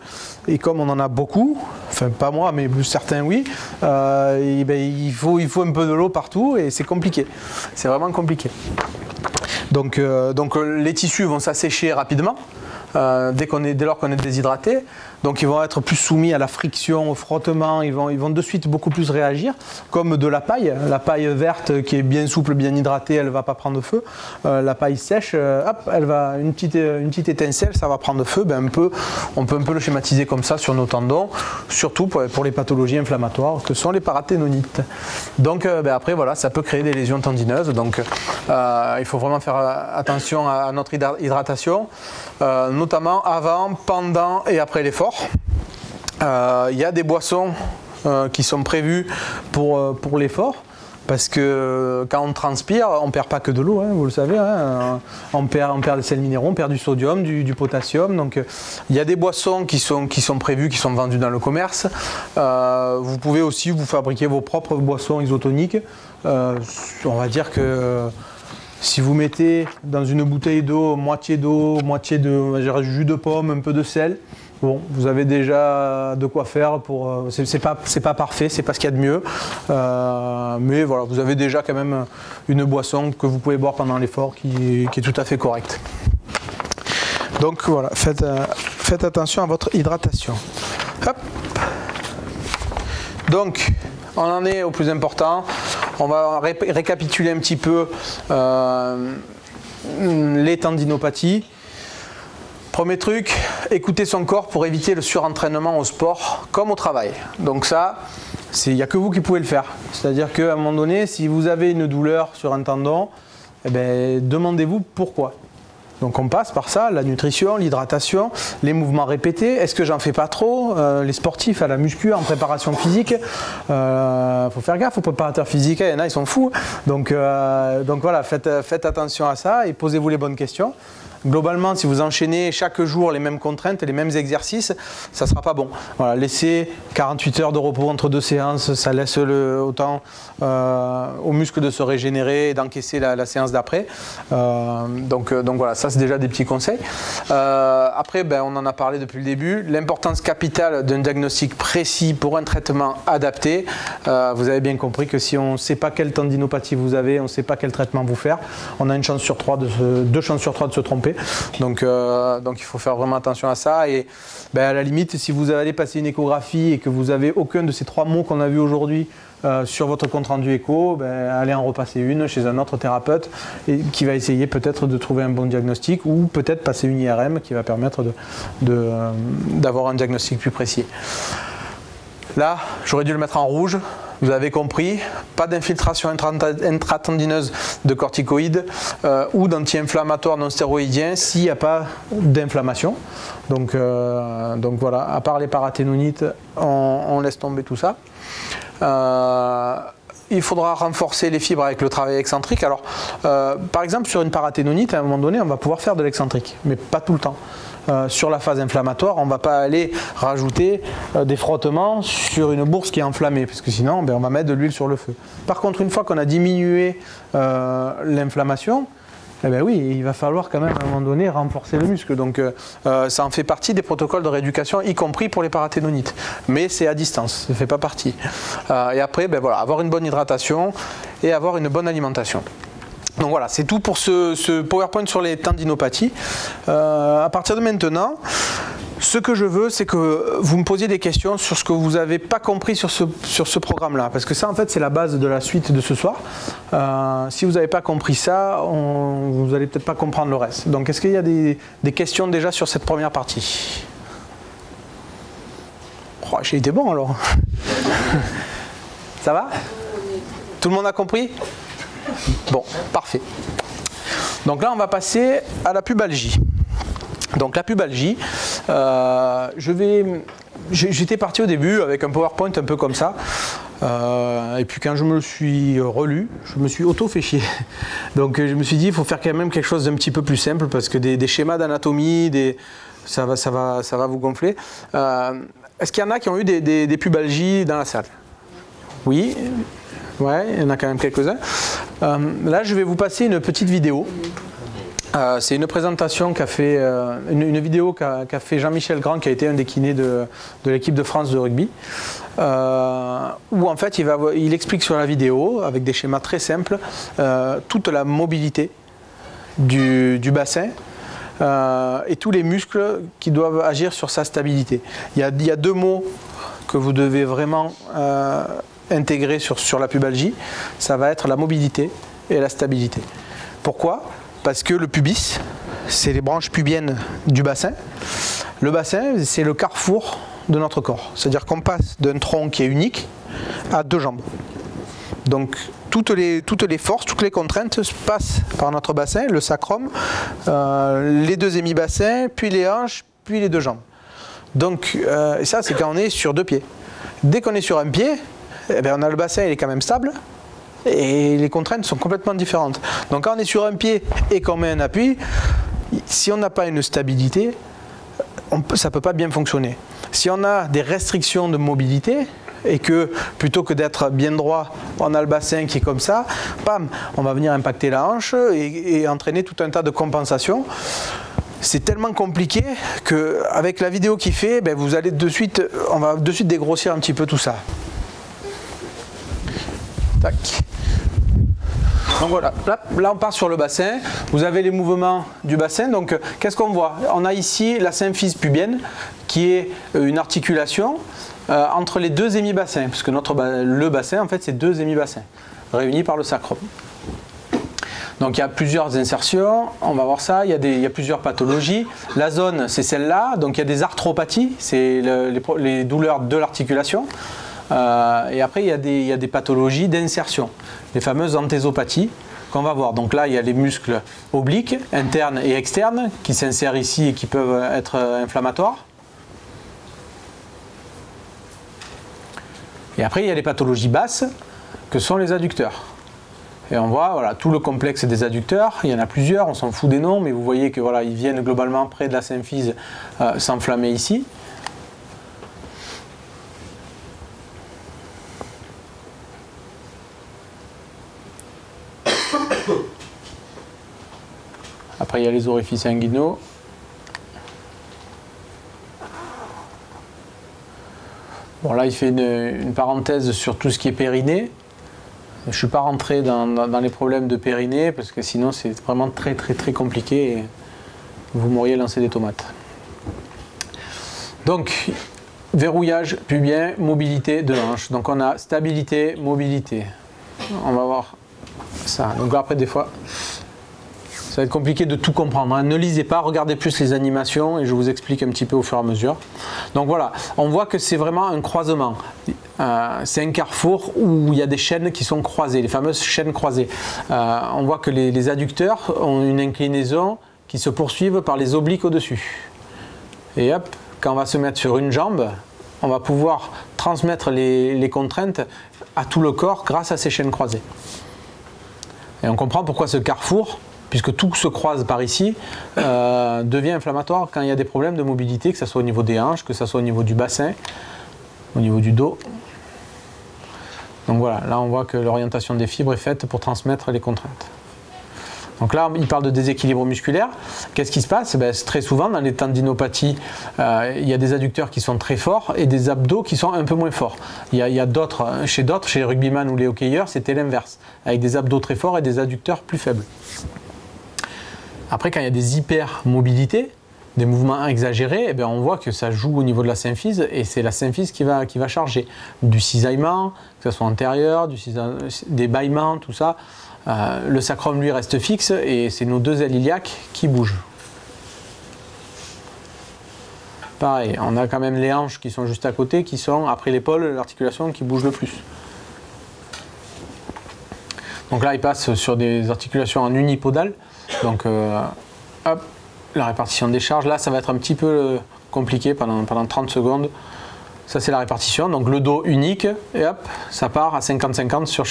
Et comme on en a beaucoup, enfin pas moi, mais certains oui, il faut un peu de l'eau partout et c'est compliqué. C'est vraiment compliqué. Donc les tissus vont s'assécher rapidement. Dès lors qu'on est déshydraté, donc ils vont être plus soumis à la friction, au frottement, ils vont de suite beaucoup plus réagir, comme de la paille verte qui est bien souple, bien hydratée, elle ne va pas prendre feu, la paille sèche, hop, elle va, une petite étincelle, ça va prendre feu, on peut un peu le schématiser comme ça sur nos tendons, surtout pour les pathologies inflammatoires que sont les paraténonites. Donc après voilà, ça peut créer des lésions tendineuses, donc il faut vraiment faire attention à notre hydratation, notamment avant, pendant et après l'effort. Il y a des boissons qui sont prévues pour l'effort. Parce que quand on transpire, on ne perd pas que de l'eau, hein, vous le savez. Hein, on perd des sels minéraux, on perd du sodium, du potassium. Donc il y a des boissons qui sont prévues, qui sont vendues dans le commerce. Vous pouvez aussi vous fabriquer vos propres boissons isotoniques. On va dire que si vous mettez dans une bouteille d'eau, moitié de jus de pomme, un peu de sel, bon, vous avez déjà de quoi faire pour. C'est pas parfait, c'est pas ce qu'il y a de mieux, mais voilà, vous avez déjà quand même une boisson que vous pouvez boire pendant l'effort qui est tout à fait correcte. Donc voilà, faites attention à votre hydratation. Hop. Donc, on en est au plus important. On va récapituler un petit peu les tendinopathies. Premier truc, écouter son corps pour éviter le surentraînement au sport comme au travail. Donc ça, il n'y a que vous qui pouvez le faire. C'est-à-dire qu'à un moment donné, si vous avez une douleur sur un tendon, eh ben, demandez-vous pourquoi. Donc on passe par ça, la nutrition, l'hydratation, les mouvements répétés. Est-ce que j'en fais pas trop? Les sportifs à la muscu, en préparation physique, faut faire gaffe aux préparateurs physiques, il y en a, ils sont fous. Donc voilà, faites attention à ça et posez-vous les bonnes questions. Globalement, si vous enchaînez chaque jour les mêmes contraintes et les mêmes exercices, ça ne sera pas bon. Voilà, laissez 48 heures de repos entre deux séances, ça laisse autant aux muscles de se régénérer et d'encaisser la séance d'après. Donc voilà, ça c'est déjà des petits conseils. Après, on en a parlé depuis le début, l'importance capitale d'un diagnostic précis pour un traitement adapté. Vous avez bien compris que si on ne sait pas quelle tendinopathie vous avez, on ne sait pas quel traitement vous faire, on a deux chances sur trois de se tromper. Donc il faut faire vraiment attention à ça et à la limite si vous allez passer une échographie et que vous n'avez aucun de ces trois mots qu'on a vu aujourd'hui sur votre compte rendu écho, allez en repasser une chez un autre thérapeute et qui va essayer peut-être de trouver un bon diagnostic ou peut-être passer une IRM qui va permettre d'avoir un diagnostic plus précis. Là, j'aurais dû le mettre en rouge. Vous avez compris, pas d'infiltration intratendineuse de corticoïdes ou d'anti-inflammatoires non stéroïdiens s'il n'y a pas d'inflammation. Donc voilà, à part les parathénonites, on laisse tomber tout ça. Il faudra renforcer les fibres avec le travail excentrique. Alors, par exemple, sur une parathénonite, à un moment donné, on va pouvoir faire de l'excentrique, mais pas tout le temps. Sur la phase inflammatoire, on ne va pas aller rajouter des frottements sur une bourse qui est enflammée, parce que sinon on va mettre de l'huile sur le feu. Par contre, une fois qu'on a diminué l'inflammation, oui, il va falloir quand même à un moment donné renforcer le muscle. Donc ça en fait partie des protocoles de rééducation, y compris pour les parathénonites. Mais c'est à distance, ça ne fait pas partie. Et après, voilà, avoir une bonne hydratation et avoir une bonne alimentation. Donc voilà, c'est tout pour ce PowerPoint sur les tendinopathies. À partir de maintenant, ce que je veux, c'est que vous me posiez des questions sur ce que vous n'avez pas compris sur ce programme-là. Parce que ça, en fait, c'est la base de la suite de ce soir. Si vous n'avez pas compris ça, vous n'allez peut-être pas comprendre le reste. Donc, est-ce qu'il y a des questions déjà sur cette première partie? Oh, j'ai été bon alors. Ça va? Tout le monde a compris? Bon, parfait. Donc là, on va passer à la pubalgie. Donc la pubalgie, j'étais parti au début avec un PowerPoint un peu comme ça. Et puis quand je me le suis relu, je me suis auto fait chier. Donc je me suis dit, il faut faire quand même quelque chose d'un petit peu plus simple parce que des schémas d'anatomie, ça va vous gonfler. Est-ce qu'il y en a qui ont eu des pubalgies dans la salle? Oui. Ouais, il y en a quand même quelques-uns. Là, je vais vous passer une petite vidéo. C'est une présentation qu'a fait, une vidéo qu'a fait Jean-Michel Grand, qui a été un des kinés de l'équipe de France de rugby, où en fait il explique sur la vidéo, avec des schémas très simples, toute la mobilité du bassin et tous les muscles qui doivent agir sur sa stabilité. Il y a deux mots que vous devez vraiment intégrer sur la pubalgie, ça va être la mobilité et la stabilité. Pourquoi ? Parce que le pubis, c'est les branches pubiennes du bassin. Le bassin, c'est le carrefour de notre corps. C'est-à-dire qu'on passe d'un tronc qui est unique à deux jambes. Donc toutes les forces, toutes les contraintes passent par notre bassin, le sacrum, les deux hémibassins, puis les hanches, puis les deux jambes. Donc, et ça, c'est quand on est sur 2 pieds. Dès qu'on est sur un pied, eh bien, on a le bassin, il est quand même stable, et les contraintes sont complètement différentes. Donc, quand on est sur un pied et qu'on met un appui, si on n'a pas une stabilité, ça ne peut pas bien fonctionner. Si on a des restrictions de mobilité, et que plutôt que d'être bien droit, on a le bassin qui est comme ça, bam, on va venir impacter la hanche et entraîner tout un tas de compensations. C'est tellement compliqué qu'avec la vidéo qu'il fait, ben vous allez on va de suite dégrossir un petit peu tout ça. Tac. Donc voilà, là on part sur le bassin, vous avez les mouvements du bassin, donc qu'est-ce qu'on voit? On a ici la symphyse pubienne qui est une articulation entre les 2 hémibassins, parce que le bassin en fait c'est 2 hémibassins réunis par le sacrum. Donc il y a plusieurs insertions, on va voir ça, il y a plusieurs pathologies. La zone c'est celle-là, donc il y a des arthropathies, c'est les douleurs de l'articulation. Et après il y a des pathologies d'insertion, les fameuses anthésopathies qu'on va voir. Donc là il y a les muscles obliques, internes et externes, qui s'insèrent ici et qui peuvent être inflammatoires. Et après il y a les pathologies basses, que sont les adducteurs. Et on voit voilà, tout le complexe des adducteurs, il y en a plusieurs, on s'en fout des noms, mais vous voyez que voilà, ils viennent globalement près de la symphyse s'enflammer ici. Après il y a les orifices inguinaux. Bon là il fait une parenthèse sur tout ce qui est périnée. Je ne suis pas rentré dans les problèmes de périnée parce que sinon c'est vraiment très compliqué et vous m'auriez lancé des tomates. Donc verrouillage pubien, mobilité de l'hanche. Donc on a stabilité, mobilité. On va voir ça. Donc là, après des fois ça va être compliqué de tout comprendre. Ne lisez pas, regardez plus les animations et je vous explique un petit peu au fur et à mesure. Donc voilà, on voit que c'est vraiment un croisement. C'est un carrefour où il y a des chaînes qui sont croisées, les fameuses chaînes croisées. On voit que les adducteurs ont une inclinaison qui se poursuivent par les obliques au-dessus. Et hop, quand on va se mettre sur une jambe, on va pouvoir transmettre les contraintes à tout le corps grâce à ces chaînes croisées. Et on comprend pourquoi ce carrefour, puisque tout se croise par ici, devient inflammatoire quand il y a des problèmes de mobilité, que ce soit au niveau des hanches, que ce soit au niveau du bassin, au niveau du dos. Donc voilà, là on voit que l'orientation des fibres est faite pour transmettre les contraintes. Donc là, il parle de déséquilibre musculaire. Qu'est-ce qui se passe? Très souvent, dans les tendinopathies, il y a des adducteurs qui sont très forts et des abdos qui sont un peu moins forts. Il y a d'autres, chez les rugbyman ou les hockeyeurs, c'était l'inverse, avec des abdos très forts et des adducteurs plus faibles. Après, quand il y a des hypermobilités, des mouvements exagérés, eh bien, on voit que ça joue au niveau de la symphyse et c'est la symphyse qui va charger. Du cisaillement, que ce soit antérieur, des bâillements, tout ça. Le sacrum, lui, reste fixe et c'est nos 2 ailes iliaques qui bougent. Pareil, on a quand même les hanches qui sont juste à côté, qui sont, après l'épaule, l'articulation qui bouge le plus. Donc là, il passe sur des articulations en unipodales. Donc, hop, la répartition des charges. Là, ça va être un petit peu compliqué pendant 30 secondes. Ça, c'est la répartition. Donc, le dos unique, et hop, ça part à 50-50 sur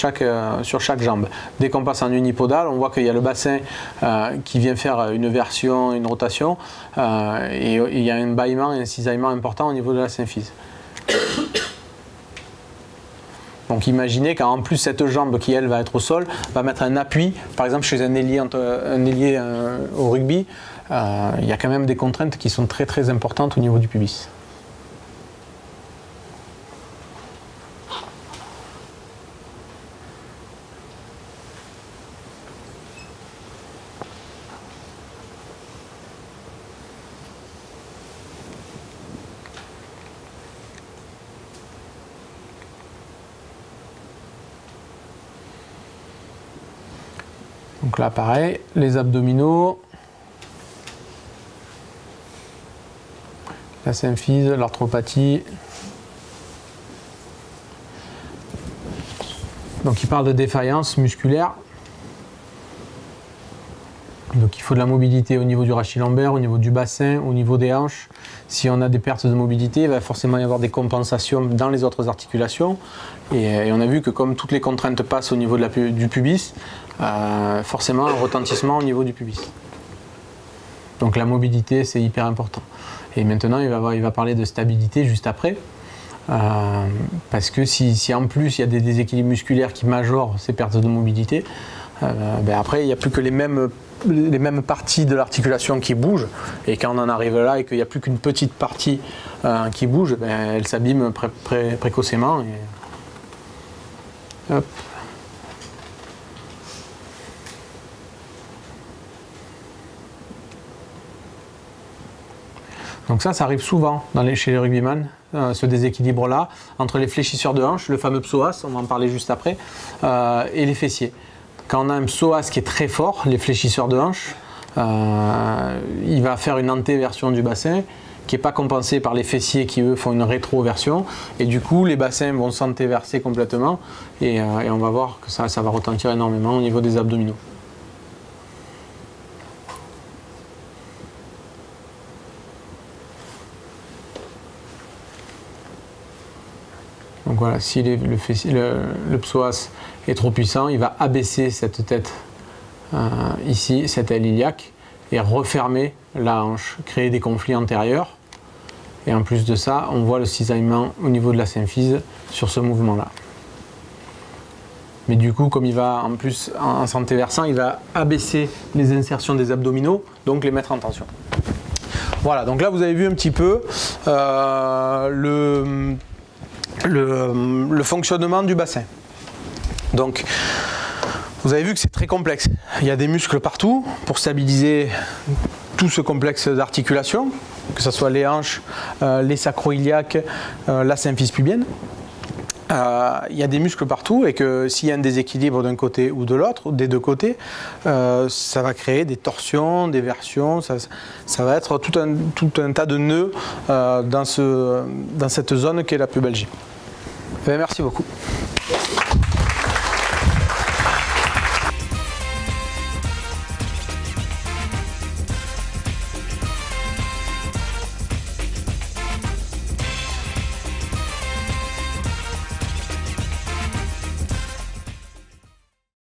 chaque jambe. Dès qu'on passe en unipodal, on voit qu'il y a le bassin qui vient faire une version, une rotation, et il y a un bâillement et un cisaillement important au niveau de la symphyse. Donc imaginez qu'en plus cette jambe qui elle va être au sol va mettre un appui, par exemple chez un ailier au rugby, il y a quand même des contraintes qui sont très importantes au niveau du pubis. Donc là, pareil, les abdominaux, la symphyse, l'arthropathie. Donc il parle de défaillance musculaire. Donc il faut de la mobilité au niveau du rachis lombaire, au niveau du bassin, au niveau des hanches. Si on a des pertes de mobilité, il va forcément y avoir des compensations dans les autres articulations. Et on a vu que comme toutes les contraintes passent au niveau du pubis, forcément un retentissement au niveau du pubis. Donc la mobilité, c'est hyper important. Et maintenant, il va parler de stabilité juste après. Parce que si en plus il y a des déséquilibres musculaires qui majorent ces pertes de mobilité, après il n'y a plus que les mêmes parties de l'articulation qui bougent, et quand on en arrive là et qu'il n'y a plus qu'une petite partie qui bouge, elle s'abîme précocement. Et... Hop. Donc ça arrive souvent chez les rugbyman, ce déséquilibre-là, entre les fléchisseurs de hanches, le fameux psoas, on va en parler juste après, et les fessiers. Quand on a un psoas qui est très fort, les fléchisseurs de hanches, il va faire une antéversion du bassin qui n'est pas compensée par les fessiers qui, eux, font une rétroversion. Et du coup, les bassins vont s'antéverser complètement et on va voir que ça va retentir énormément au niveau des abdominaux. Donc voilà, si le psoas est trop puissant, il va abaisser cette tête ici, cette aile iliaque, et refermer la hanche, créer des conflits antérieurs. Et en plus de ça, on voit le cisaillement au niveau de la symphyse sur ce mouvement-là. Mais du coup, comme il va en plus, en s'antéversant, il va abaisser les insertions des abdominaux, donc les mettre en tension. Voilà, donc là vous avez vu un petit peu le fonctionnement du bassin. Donc, vous avez vu que c'est très complexe. Il y a des muscles partout pour stabiliser tout ce complexe d'articulation, que ce soit les hanches, les sacro-iliaques, la symphyse pubienne. Il y a des muscles partout et que s'il y a un déséquilibre d'un côté ou de l'autre, des deux côtés, ça va créer des torsions, des versions, ça va être tout un tas de nœuds dans cette zone qu'est la pubalgie. Merci beaucoup.